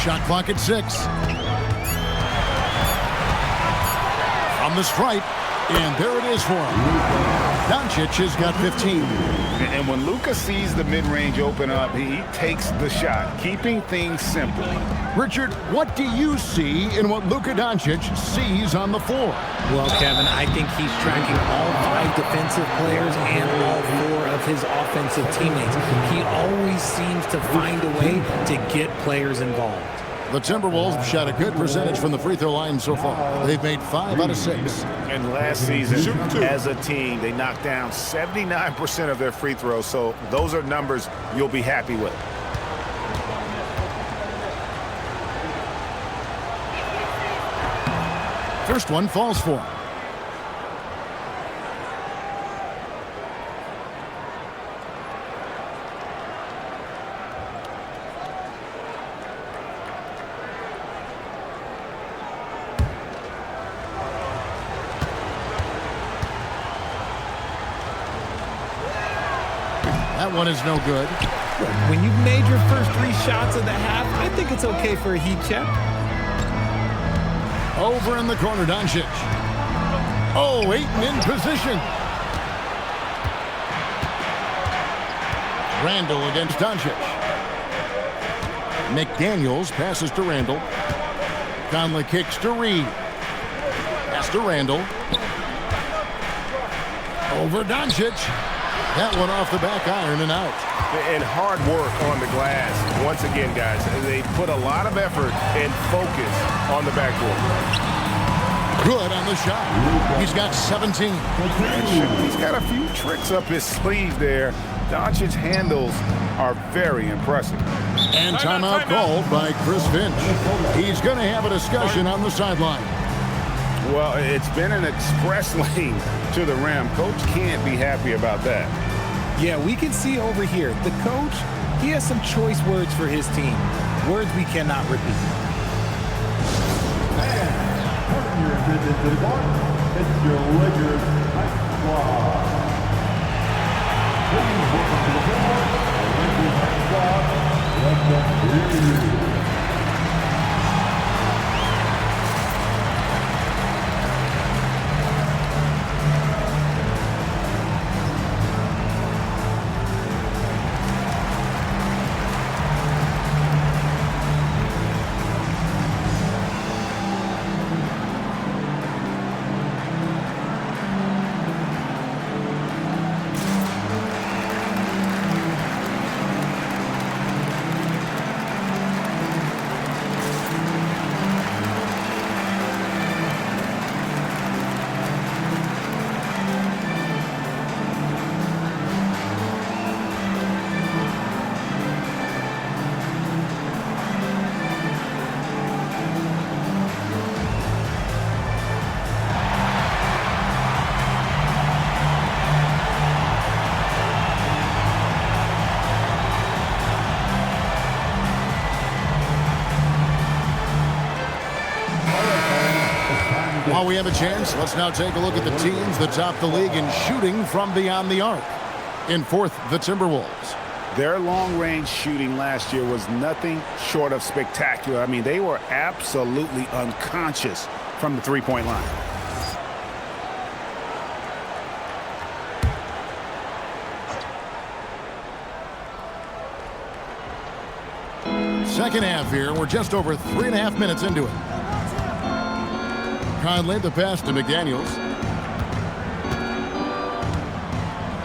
Shot clock at 6. From the stripe, and there it is for him. Dončić has got 15. And when Luka sees the mid-range open up, he takes the shot, keeping things simple. Richard, what do you see in what Luka Dončić sees on the floor? Well, Kevin, I think he's tracking all 5 defensive players and all 4 of his offensive teammates. He always seems to find a way to get players involved. The Timberwolves shot a good percentage from the free throw line so far. They've made 5 out of 6. And last season, as a team, they knocked down 79% of their free throws, so those are numbers you'll be happy with. First one falls for him. That one is no good. When you've made your first 3 shots of the half, I think it's okay for a heat check. Over in the corner, Dončić. Oh, Ayton in position. Randle against Dončić. McDaniels passes to Randle. Conley kicks to Reed. Pass to Randle. Over Dončić. That one off the back iron and out. And hard work on the glass. Once again, guys, they put a lot of effort and focus on the backboard. Good on the shot. He's got 17. He's got a few tricks up his sleeve there. Dončić's handles are very impressive. And timeout called by Chris Finch. He's going to have a discussion on the sideline. Well, it's been an express lane to the rim. Coach can't be happy about that. Yeah, we can see over here. The coach, he has some choice words for his team. Words we cannot repeat. And turn your attention to the court. It's your Lakers Night Squad. Please welcome to the floor, the Lakers Night Squad. Let them hear you. While we have a chance, let's now take a look at the teams that top the league in shooting from beyond the arc. In 4th, the Timberwolves. Their long-range shooting last year was nothing short of spectacular. I mean, they were absolutely unconscious from the three-point line. Second half here. We're just over 3.5 minutes into it. Conley, the pass to McDaniels.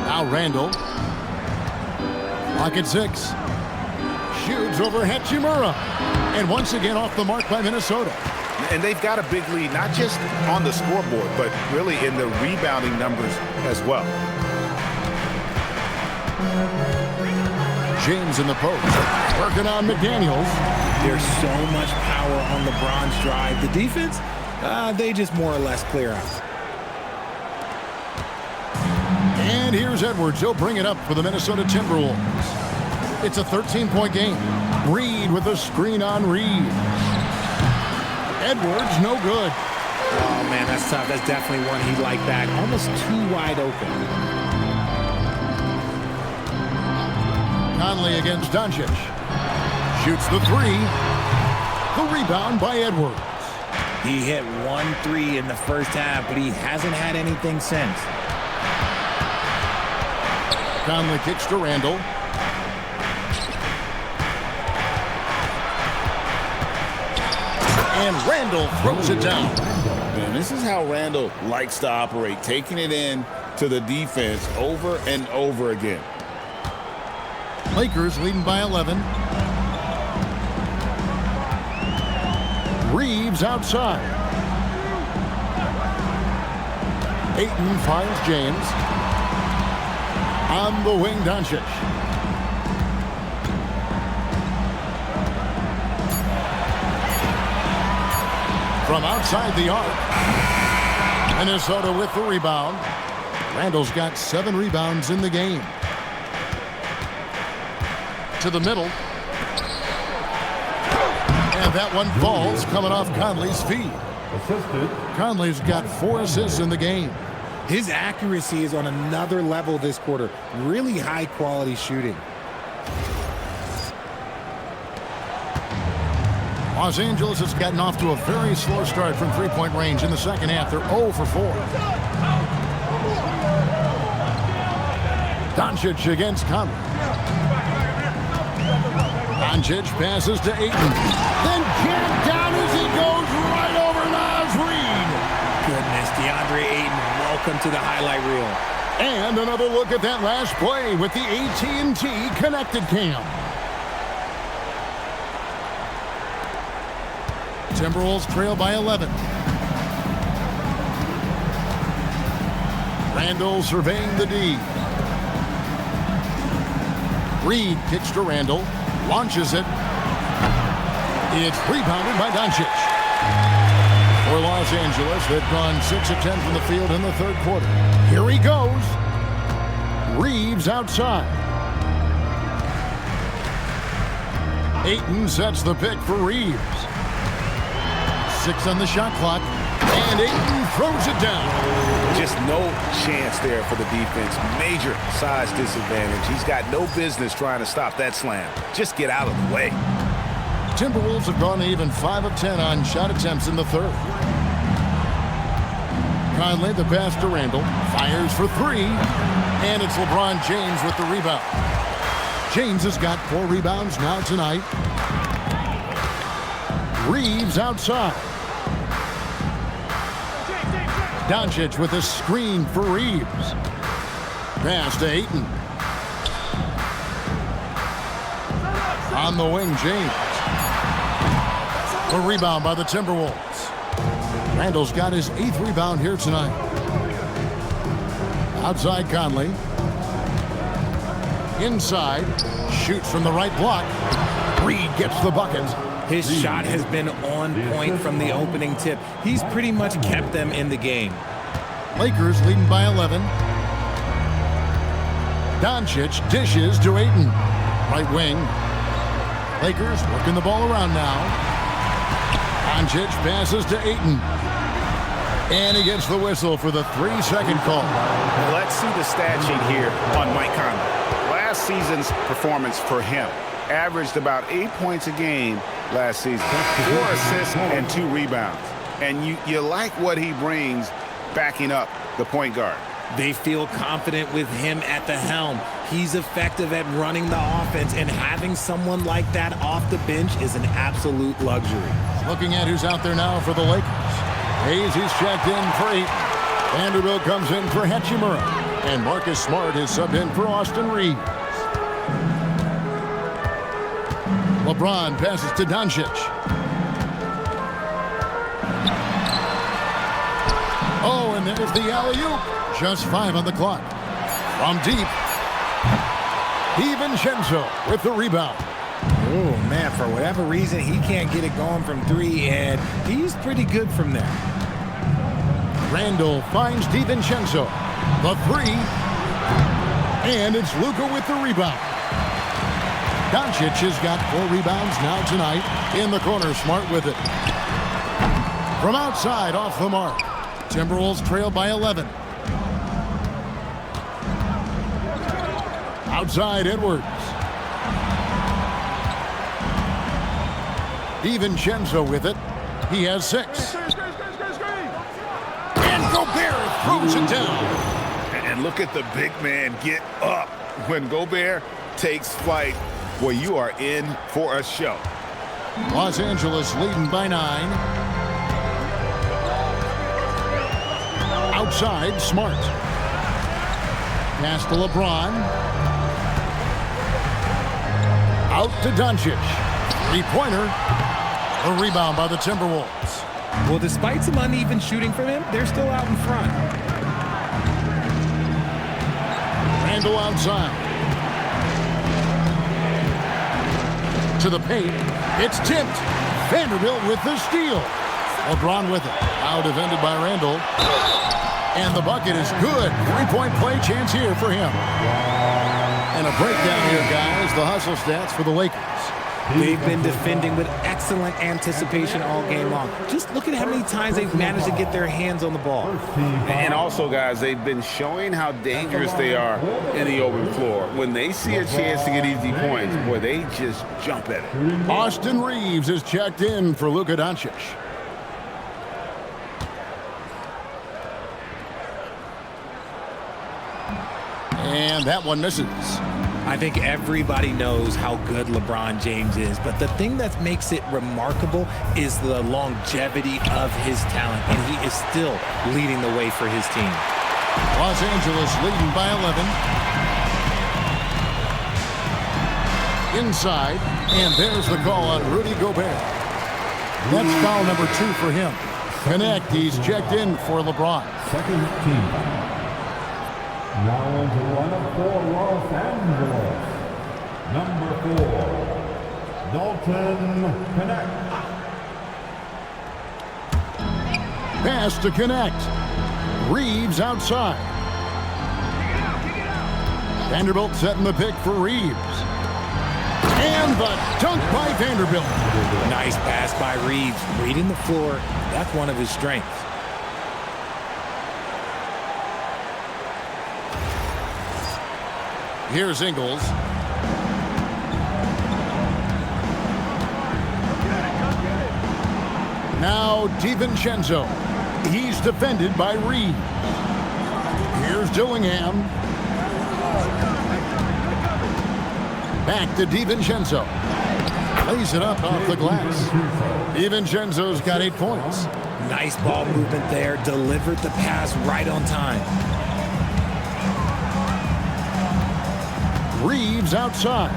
Now Randle. Clock at 6. Shoots over Hachimura. And once again off the mark by Minnesota. And they've got a big lead, not just on the scoreboard, but really in the rebounding numbers as well. James in the post. Working on McDaniels. There's so much power on LeBron's drive. The defense, they just more or less clear out. And here's Edwards. He'll bring it up for the Minnesota Timberwolves. It's a 13-point game. Reed with a screen on Reed. Edwards, no good. Oh, man, that's tough. That's definitely one he'd like back. Almost too wide open. Conley against Dončić. Shoots the 3. The rebound by Edwards. He hit 1 3 in the first half, but he hasn't had anything since. Conley kicks to Randle. And Randle throws it down. Man, this is how Randle likes to operate, taking it in to the defense over and over again. Lakers leading by 11. Reeves outside. Ayton finds James. On the wing, Dončić. From outside the arc. Minnesota with the rebound. Randle's got 7 rebounds in the game. To the middle. And that one falls, coming off Conley's feet. Conley's got 4 assists in the game. His accuracy is on another level this quarter. Really high-quality shooting. Los Angeles has gotten off to a very slow start from three-point range in the second half. They're 0 for 4. Dončić against Conley. Dončić passes to Ayton. Then jammed down as he goes right over Naz Reid. Goodness, DeAndre Ayton, welcome to the highlight reel. And another look at that last play with the AT&T Connected Cam. Timberwolves trail by 11. Randle surveying the D. Reed kicks to Randle. Launches it. It's rebounded by Dončić. For Los Angeles, they've gone 6 of 10 from the field in the third quarter. Here he goes. Reeves outside. Ayton sets the pick for Reeves. 6 on the shot clock. And Ayton throws it down. Just no chance there for the defense. Major size disadvantage. He's got no business trying to stop that slam. Just get out of the way. Timberwolves have gone even 5 of 10 on shot attempts in the third. Conley, the pass to Randle. Fires for 3. And it's LeBron James with the rebound. James has got 4 rebounds now tonight. Reeves outside. Dončić with a screen for Reeves. Pass to Ayton. On the wing, James. A rebound by the Timberwolves. Randle's got his 8th rebound here tonight. Outside Conley. Inside. Shoots from the right block. Reed gets the bucket. His shot has been on point from the opening tip. He's pretty much kept them in the game. Lakers leading by 11. Dončić dishes to Ayton. Right wing. Lakers working the ball around now. Dončić passes to Ayton. And he gets the whistle for the 3-second call. Let's see the stat sheet here on Mike Conley. Last season's performance for him averaged about 8 points a game last season. 4 assists and 2 rebounds. And you like what he brings backing up the point guard. They feel confident with him at the helm. He's effective at running the offense, and having someone like that off the bench is an absolute luxury. Looking at who's out there now for the Lakers. Hayes is checked in for Ayton. Vanderbilt comes in for Hachimura. And Marcus Smart is subbed in for Austin Reeves. LeBron passes to Dončić. Oh, and there's the alley-oop. Just 5 on the clock. From deep. DiVincenzo with the rebound. Oh, man, for whatever reason, he can't get it going from 3, and he's pretty good from there. Randle finds DiVincenzo. The 3. And it's Luka with the rebound. Dončić has got 4 rebounds now tonight. In the corner, Smart with it. From outside, off the mark. Timberwolves trail by 11. Outside, Edwards. DiVincenzo with it. He has 6. And Gobert throws it down. And look at the big man get up. When Gobert takes flight, well, you are in for a show. Los Angeles leading by 9. Outside, Smart. Pass to LeBron. Out to Dončić. 3-pointer. A rebound by the Timberwolves. Well, despite some uneven shooting from him, they're still out in front. Randle outside. To the paint. It's tipped. Vanderbilt with the steal. LeBron with it. Now defended by Randle. And the bucket is good. 3-point play chance here for him. And a breakdown here, guys. The hustle stats for the Lakers. They've been defending with excellent anticipation all game long. Just look at how many times they've managed to get their hands on the ball. And also, guys, they've been showing how dangerous they are in the open floor. When they see a chance to get easy points, boy, they just jump at it. Austin Reeves is checked in for Luka Dončić. And that one misses. I think everybody knows how good LeBron James is, but the thing that makes it remarkable is the longevity of his talent, and he is still leading the way for his team. Los Angeles leading by 11. Inside, and there's the call on Rudy Gobert. That's foul number 2 for him. Connect, he's checked in for LeBron. Second team. Now on the lineup for Los Angeles. Number 4, Dalton Connect. Pass to Connect. Reeves outside. Vanderbilt setting the pick for Reeves. And the dunk by Vanderbilt. Nice pass by Reeves. Reading the floor, that's one of his strengths. Here's Ingles. Now DiVincenzo. He's defended by Reed. Here's Dillingham. Back to DiVincenzo. Lays it up off the glass. DiVincenzo's got 8 points. Nice ball movement there. Delivered the pass right on time. Reeves outside.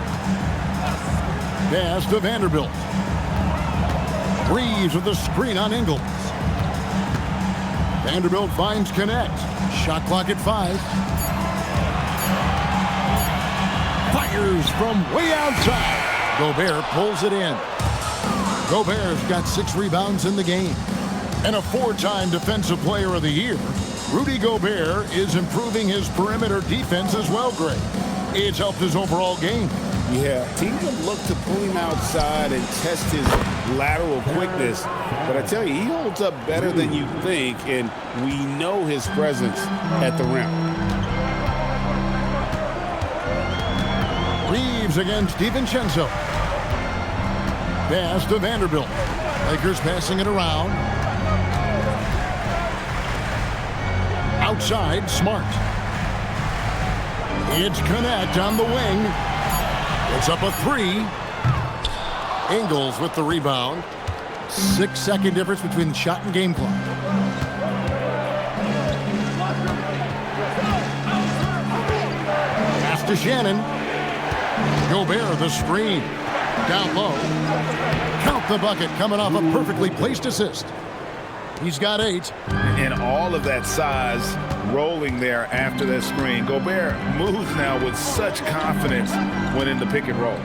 Pass to Vanderbilt. Reeves with the screen on Ingles. Vanderbilt finds Connect. Shot clock at 5. Fires from way outside. Gobert pulls it in. Gobert's got 6 rebounds in the game. And a 4-time Defensive Player of the Year. Rudy Gobert is improving his perimeter defense as well, Greg. It's helped his overall game. Yeah, teams have looked to pull him outside and test his lateral quickness. But I tell you, he holds up better than you think, and we know his presence at the rim. Reeves against DiVincenzo. Pass to Vanderbilt. Lakers passing it around. outside, Smart. It's Connect on the wing. It's up a three. Ingles with the rebound. 6-second difference between the shot and game clock. Pass to Shannon. Gobert the screen. Down low. Count the bucket coming off a perfectly placed assist. He's got 8. And all of that size rolling there after that screen. Gobert moves now with such confidence when in the pick and roll.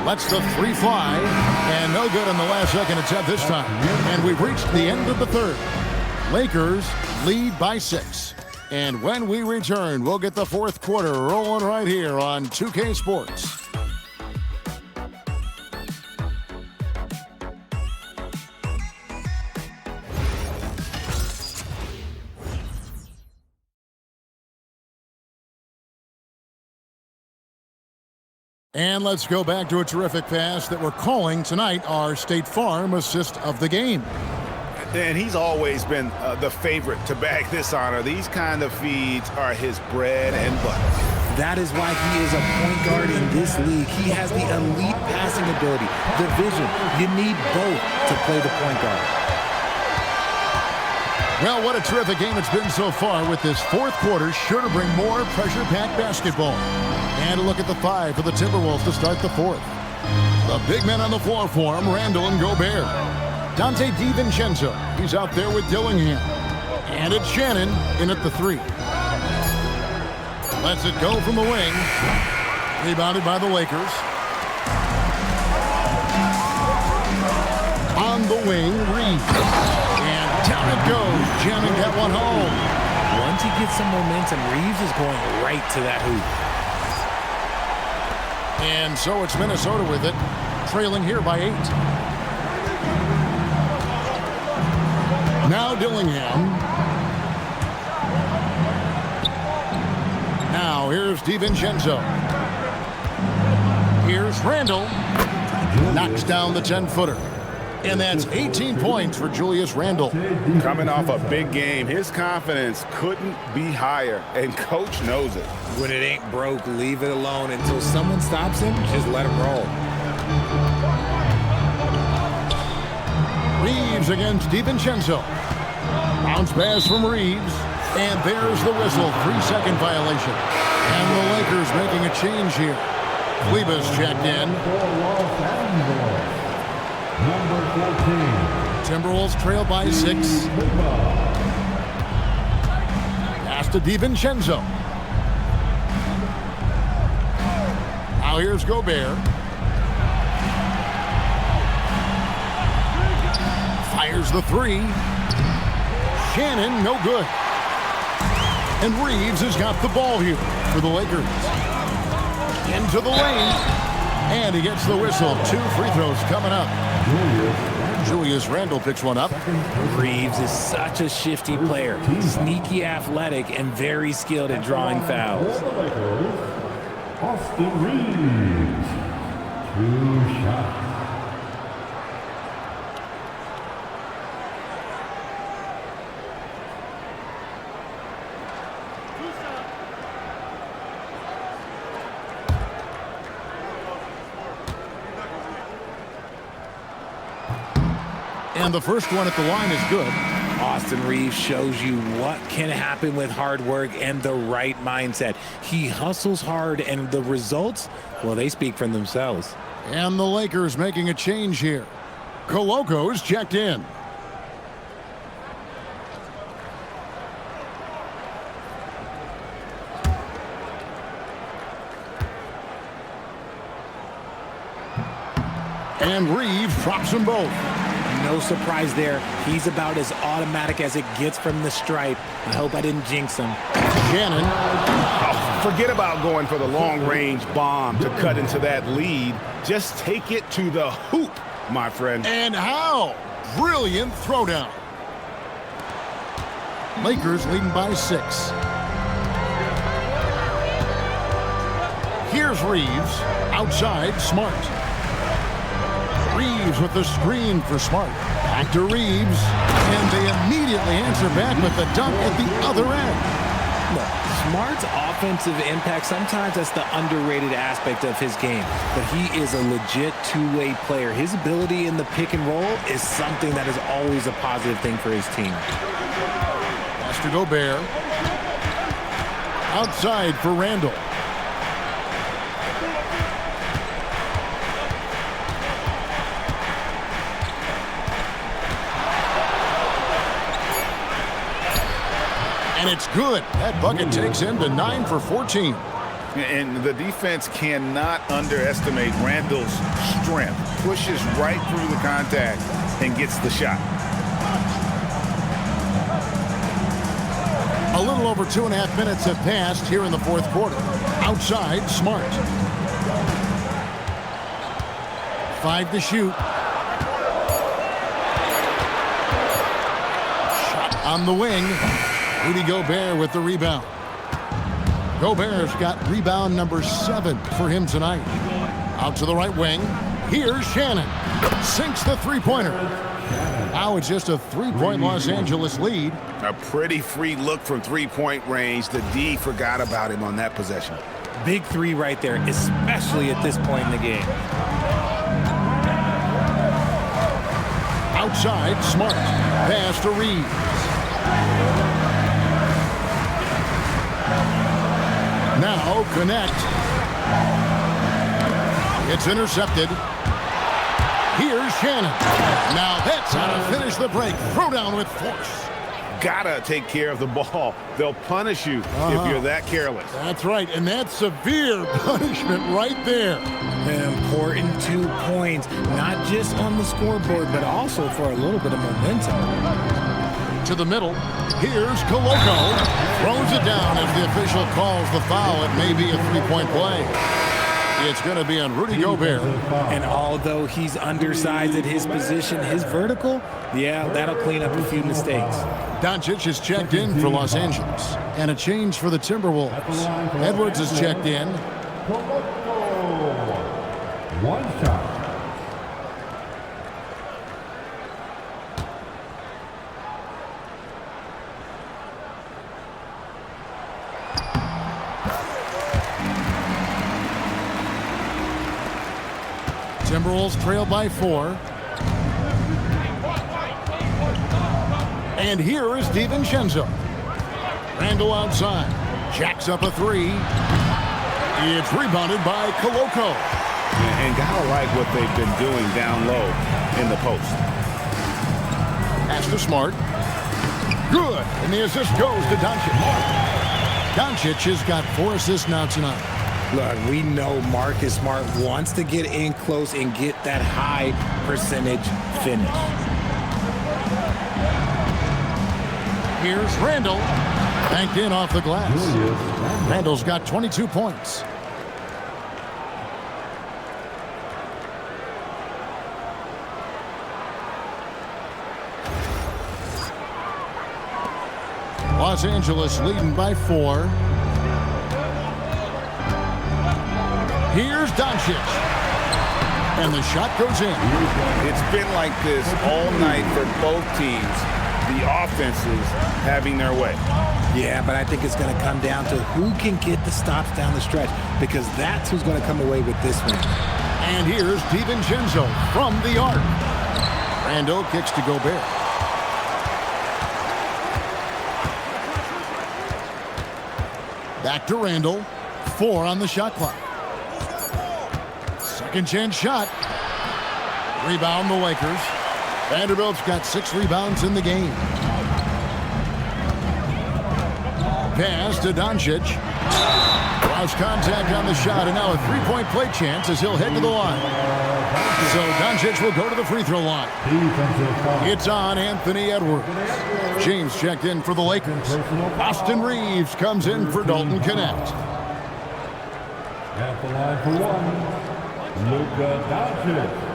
Lets the three fly, and no good on the last second attempt this time. And we've reached the end of the third. Lakers lead by 6. And when we return, we'll get the fourth quarter rolling right here on 2K Sports. And let's go back to a terrific pass that we're calling tonight our State Farm assist of the game. And he's always been the favorite to bag this honor. These kind of feeds are his bread and butter. That is why he is a point guard in this league. He has the elite passing ability, the vision. You need both to play the point guard. Well, what a terrific game it's been so far, with this fourth quarter sure to bring more pressure-packed basketball. And a look at the 5 for the Timberwolves to start the fourth. The big men on the floor for him, Randle and Gobert. Dante DiVincenzo, he's out there with Dillingham. And it's Shannon in at the 3. Lets it go from the wing. Rebounded by the Lakers. On the wing, Reeves. And down it goes, jamming that one home. Once he gets some momentum, Reeves is going right to that hoop. And so it's Minnesota with it, trailing here by 8. Now Dillingham. Now here's DiVincenzo. Here's Randle. Knocks down the 10-footer. And that's 18 points for Julius Randle. Coming off a big game, his confidence couldn't be higher, and coach knows it. When it ain't broke, leave it alone. Until someone stops him, just let him roll. Reeves against DiVincenzo. Bounce pass from Reeves. And there's the whistle. 3-second violation. And the Lakers making a change here. Klebas checked in. Number 14. Timberwolves trail by 6. Pass to DiVincenzo. Now here's Gobert. Fires the 3. Shannon, no good. And Reeves has got the ball here for the Lakers. Into the lane. And he gets the whistle. 2 free throws coming up. Julius Randle picks one up. Reeves is such a shifty player. Sneaky athletic and very skilled at drawing fouls. Austin Reeves. 2 shots. And the first one at the line is good. Austin Reeves shows you what can happen with hard work and the right mindset. He hustles hard, and the results, well, they speak for themselves. And the Lakers making a change here. Coloco's checked in. And Reeves drops them both. No surprise there. He's about as automatic as it gets from the stripe. I hope I didn't jinx him. Shannon. Oh, forget about going for the long-range bomb to cut into that lead. Just take it to the hoop, my friend. And how? Brilliant throwdown. Lakers leading by 6. Here's Reeves. Outside, Smart. Reeves with the screen for Smart. Back to Reeves, and they immediately answer back with the dunk at the other end. Look, Smart's offensive impact, sometimes that's the underrated aspect of his game, but he is a legit two-way player. His ability in the pick and roll is something that is always a positive thing for his team. Pass to Gobert. Outside for Randle. And it's good. That bucket takes him to 9 for 14. And the defense cannot underestimate Randle's strength. Pushes right through the contact and gets the shot. A little over 2.5 minutes have passed here in the fourth quarter. Outside, Smart. 5 to shoot. Shot on the wing. Rudy Gobert with the rebound. Gobert's got rebound number 7 for him tonight. Out to the right wing. Here's Shannon. Sinks the three-pointer. Now it's just a 3-point Los Angeles lead. A pretty free look from three-point range. The D forgot about him on that possession. Big three right there, especially at this point in the game. Outside, Smart. Pass to Reeves. Now connect. It's intercepted. Here's Shannon. Now that's how to finish the break. Throw down with force. Gotta take care of the ball. They'll punish you if you're that careless. That's right, and that's severe punishment right there. An important 2 points, not just on the scoreboard, but also for a little bit of momentum. To the middle. Here's Koloko. Throws it down as the official calls the foul. It may be a 3-point play. It's going to be on Rudy Gobert. And although he's undersized at his position, his vertical, yeah, that'll clean up a few mistakes. Dončić is checked in for Los Angeles. And a change for the Timberwolves. Edwards is checked in. One shot. Timberwolves trail by 4. And here is DiVincenzo. Randle outside. Jacks up a 3. It's rebounded by Koloko. And gotta like what they've been doing down low in the post. Pass to Smart. Good. And the assist goes to Dončić. Dončić has got 4 assists now tonight. Look, we know Marcus Smart wants to get in close and get that high percentage finish. Here's Randle. Banked in off the glass. Julius. Randle's got 22 points. Los Angeles leading by 4. Here's Dončić. And the shot goes in. It's been like this all night for both teams. The offenses having their way. Yeah, but I think it's going to come down to who can get the stops down the stretch, because that's who's going to come away with this one. And here's DiVincenzo from the arc. Randle kicks to Gobert. Back to Randle. 4 on the shot clock. Second chance shot. Rebound the Lakers. Vanderbilt's got 6 rebounds in the game. Pass to Dončić. Lost contact on the shot, and now a 3-point play chance as he'll head to the line. So Dončić will go to the free throw line. It's on Anthony Edwards. James checked in for the Lakers. Austin Reeves comes in for Dalton Connect. At the line for 1, Luka Dončić.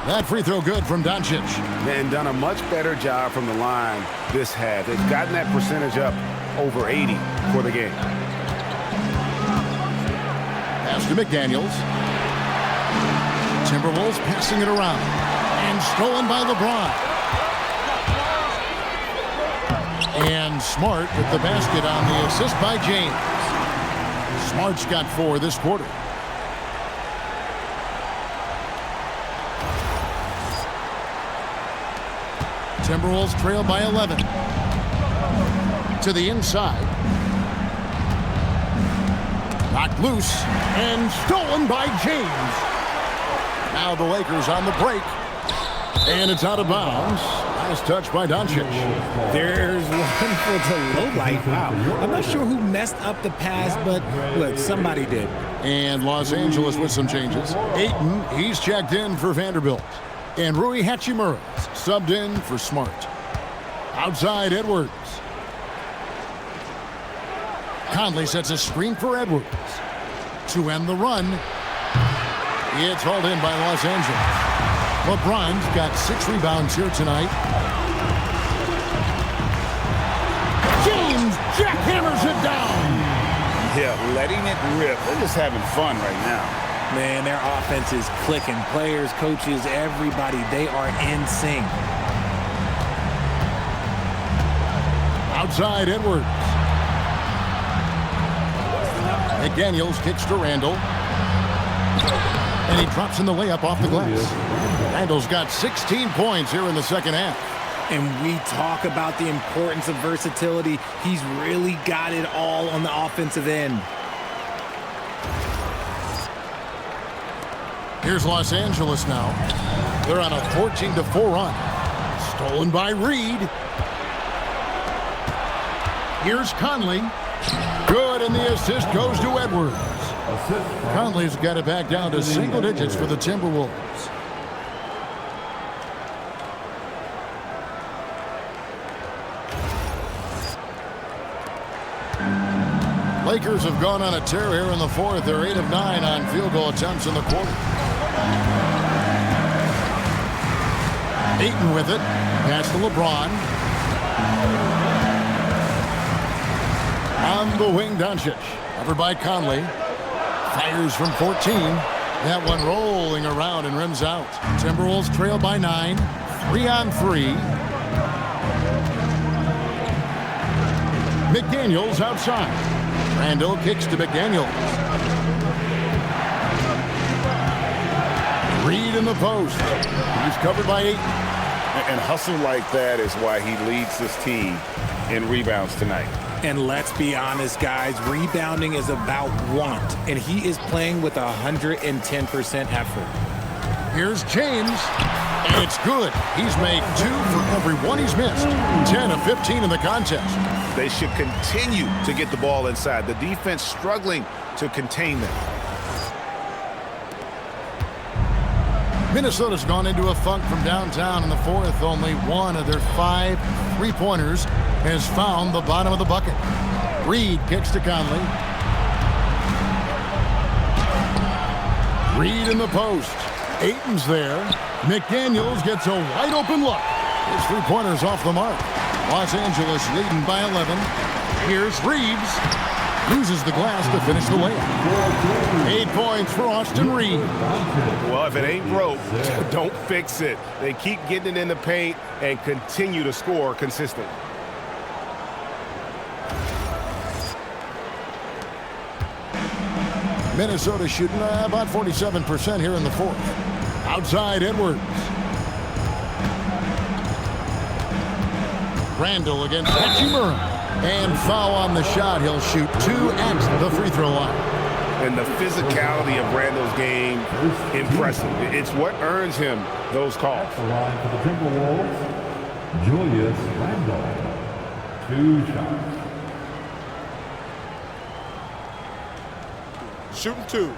That free throw good from Dončić. And done a much better job from the line this half. They've gotten that percentage up over 80 for the game. Pass to McDaniels. Timberwolves passing it around. And stolen by LeBron. And Smart with the basket on the assist by James. Smart's got 4 this quarter. Timberwolves trail by 11. To the inside. Knocked loose and stolen by James. Now the Lakers on the break. And it's out of bounds. Nice touch by Dončić. There's one for the low light. Wow. I'm not sure who messed up the pass, but look, somebody did. And Los Angeles with some changes. Ayton, he's checked in for Vanderbilt. And Rui Hachimura's subbed in for Smart. Outside Edwards. Conley sets a screen for Edwards. To end the run. It's hauled in by Los Angeles. LeBron's got 6 rebounds here tonight. James jackhammers it down. Yeah, letting it rip. They're just having fun right now. Man, their offense is clicking. Players, coaches, everybody, they are in sync. Outside Edwards. McDaniels kicks to Randle. And he drops in the layup off the glass. Randle's got 16 points here in the second half. And we talk about the importance of versatility. He's really got it all on the offensive end. Here's Los Angeles now. They're on a 14-4 run. Stolen by Reed. Here's Conley. Good, and the assist goes to Edwards. Conley's got it back down to single digits for the Timberwolves. Lakers have gone on a tear here in the fourth. They're 8 of 9 on field goal attempts in the quarter. Ayton with it. Pass to LeBron. On the wing, Dončić. Covered by Conley. Fires from 14. That one rolling around and rims out. Timberwolves trail by 9. 3-on-3. McDaniels outside. Randle kicks to McDaniels. Reed in the post. He's covered by 8. And hustle like that is why he leads this team in rebounds tonight. And let's be honest, guys, rebounding is about want, and he is playing with 110% effort. Here's James, and it's good. He's made 2 for every 1 he's missed. 10 of 15 in the contest. They should continue to get the ball inside. The defense struggling to contain them. Minnesota's gone into a funk from downtown in the fourth. Only 1 of their 5 3-pointers has found the bottom of the bucket. Reed kicks to Conley. Reed in the post. Ayton's there. McDaniels gets a wide open look. His 3-pointer's off the mark. Los Angeles leading by 11. Here's Reeves. Loses the glass to finish the layup. 8 points for Austin Reed. Well, if it ain't broke, don't fix it. They keep getting it in the paint and continue to score consistently. Minnesota shooting about 47% here in the fourth. Outside Edwards. Randle against Hachimura. And foul on the shot. He'll shoot 2 at the free throw line. And the physicality of Randle's game, impressive. It's what earns him those calls. At the line for the Timberwolves, Julius Randle. 2 shots. Shooting 2.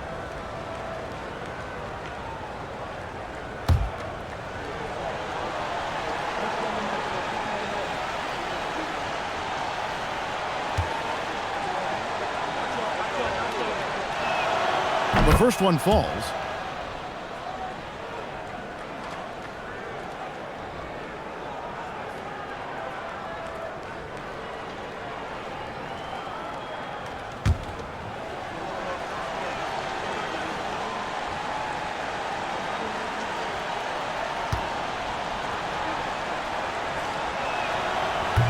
The first one falls.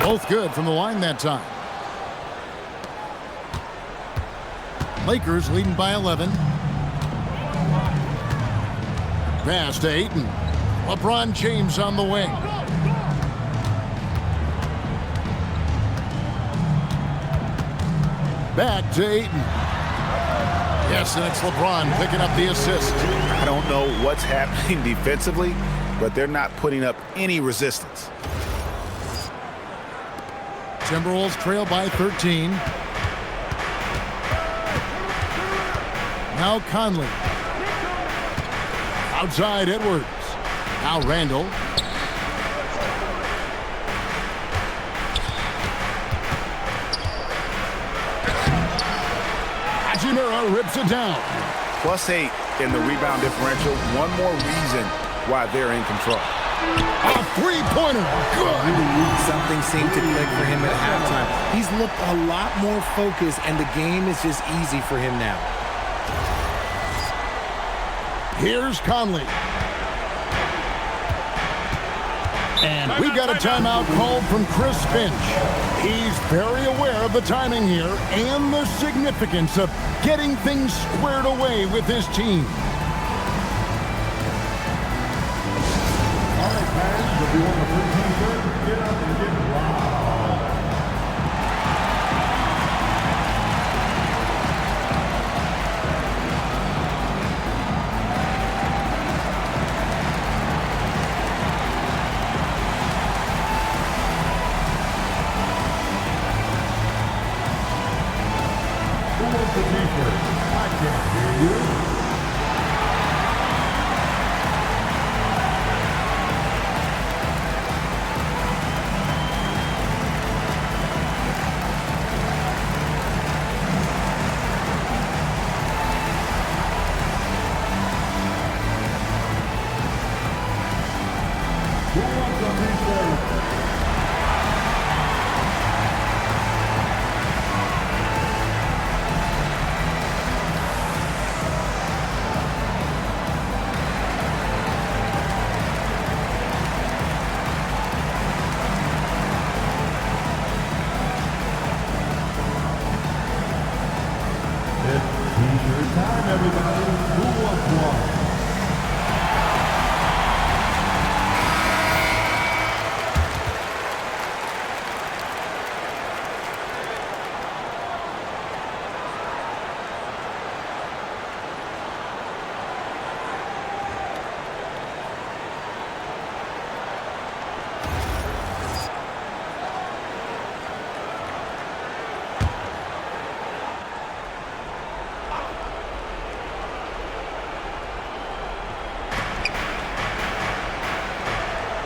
Both good from the line that time. Lakers leading by 11. Pass to Ayton. LeBron James on the wing. Back to Ayton. Yes, and it's LeBron picking up the assist. I don't know what's happening defensively, but they're not putting up any resistance. Timberwolves trail by 13. Now Conley. Outside Edwards. Now Randle. Hachimura rips it down. +8 in the rebound differential. One more reason why they're in control. A three-pointer. Good. Something seemed to click for him at halftime. He's looked a lot more focused, and the game is just easy for him now. Here's Conley. And we got a timeout called from Chris Finch. He's very aware of the timing here and the significance of getting things squared away with his team. All right, fans, if you want the 13-3, get up and get wild. Who wants the t-shirt? I can't hear you. Who wants the t-shirt? It's t-shirt time, everybody. Who wants one?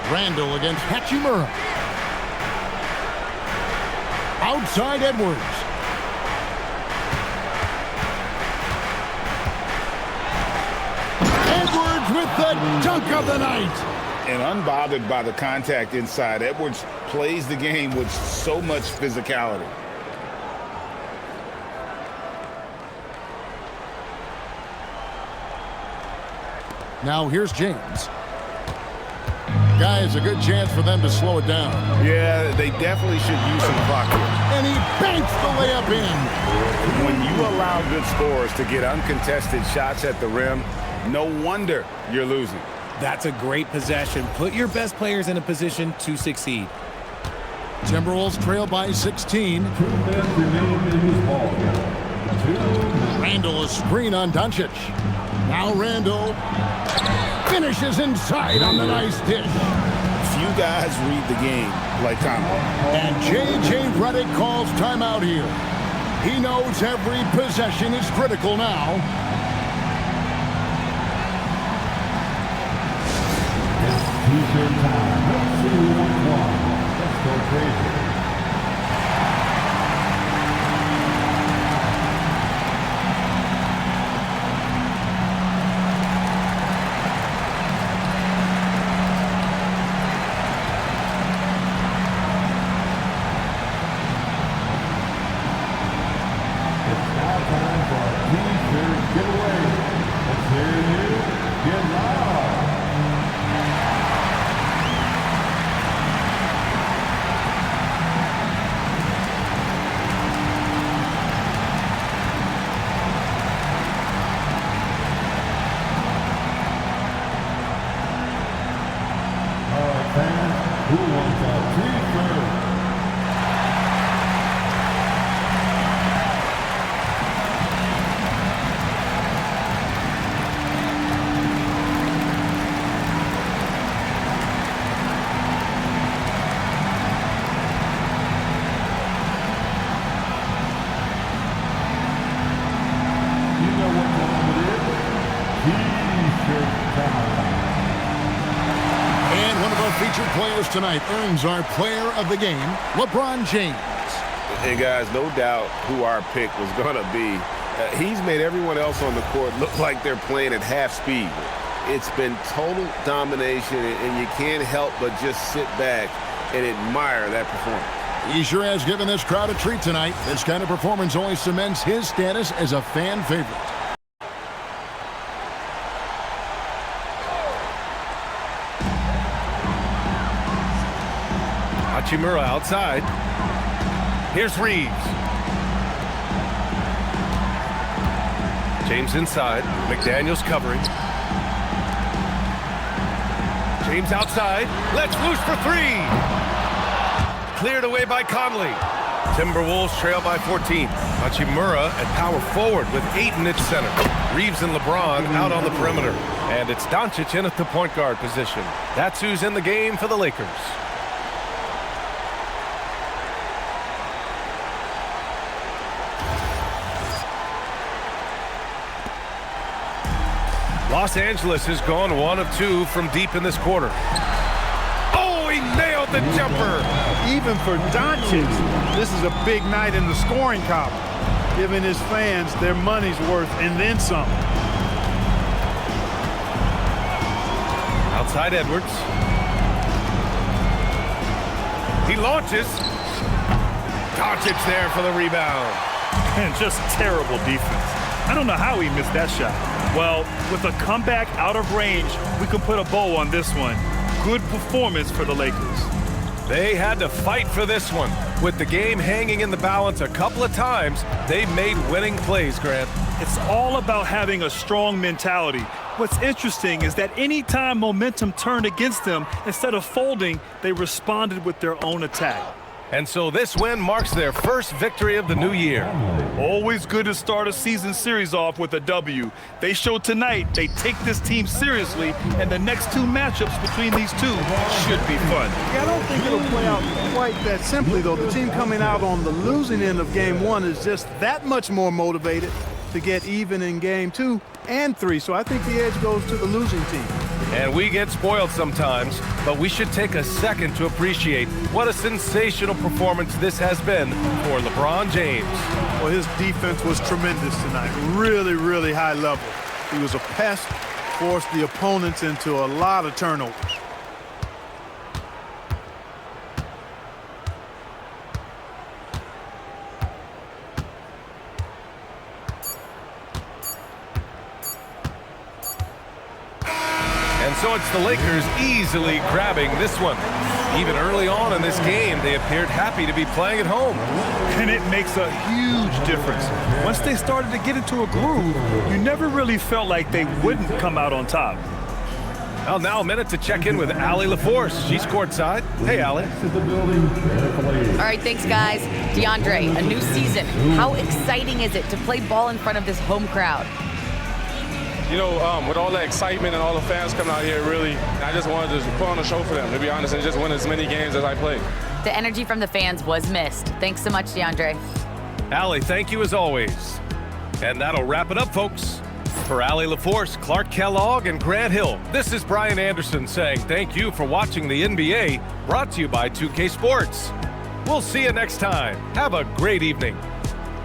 Randle against Hachimura. Outside Edwards. Edwards with the dunk of the night. And unbothered by the contact inside, Edwards plays the game with so much physicality. Now here's James. Guys, a good chance for them to slow it down. Yeah, they definitely should use some clock here. And he banks the layup in. When you allow good scorers to get uncontested shots at the rim, no wonder you're losing. That's a great possession. Put your best players in a position to succeed. Timberwolves trail by 16. 2 minutes remain in this ball game. Randle a screen on Dončić. Now Randle finishes inside on the nice dish. Few guys read the game like Tom. And J.J. Redick calls timeout here. He knows every possession is critical now. T-shirt time. Let's see who wants one. Let's go crazy. Who wants a T-shirt? Featured players tonight earns our player of the game, LeBron James. And guys, no doubt who our pick was going to be. He's made everyone else on the court look like they're playing at half speed. It's been total domination, and you can't help but just sit back and admire that performance. He sure has given this crowd a treat tonight. This kind of performance only cements his status as a fan favorite. Hachimura outside. Here's Reeves. James inside. McDaniels covering. James outside. Let's loose for three. Cleared away by Conley. Timberwolves trail by 14. Hachimura at power forward with Ayton at center. Reeves and LeBron out on the perimeter. And it's Dončić in at the point guard position. That's who's in the game for the Lakers. Los Angeles has gone 1 of 2 from deep in this quarter. Oh, he nailed the jumper. Even for Dončić, this is a big night in the scoring column, giving his fans their money's worth and then some. Outside Edwards. He launches. Dončić there for the rebound. And just terrible defense. I don't know how he missed that shot. Well, with a comeback out of range, we can put a bow on this one. Good performance for the Lakers. They had to fight for this one. With the game hanging in the balance a couple of times, they made winning plays, Grant. It's all about having a strong mentality. What's interesting is that anytime momentum turned against them, instead of folding, they responded with their own attack. And so this win marks their first victory of the new year. Always good to start a season series off with a W. They showed tonight they take this team seriously, and the next 2 matchups between these two should be fun. Yeah, I don't think it'll play out quite that simply, though. The team coming out on the losing end of Game 1 is just that much more motivated to get even in Game 2 and 3. So I think the edge goes to the losing team. And we get spoiled sometimes, but we should take a second to appreciate what a sensational performance this has been for LeBron James. Well, his defense was tremendous tonight. Really, really high level. He was a pest, forced the opponents into a lot of turnovers. So it's the Lakers easily grabbing this one. Even early on in this game, they appeared happy to be playing at home. And it makes a huge difference. Once they started to get into a groove, you never really felt like they wouldn't come out on top. Well, now a minute to check in with Allie LaForce. She's courtside. Hey, Allie. All right, thanks, guys. DeAndre, a new season. How exciting is it to play ball in front of this home crowd? You know, with all the excitement and all the fans coming out here, really, I just wanted to put on a show for them, to be honest, and just win as many games as I played. The energy from the fans was missed. Thanks so much, DeAndre. Allie, thank you as always. And that'll wrap it up, folks. For Allie LaForce, Clark Kellogg, and Grant Hill, this is Brian Anderson saying thank you for watching the NBA, brought to you by 2K Sports. We'll see you next time. Have a great evening.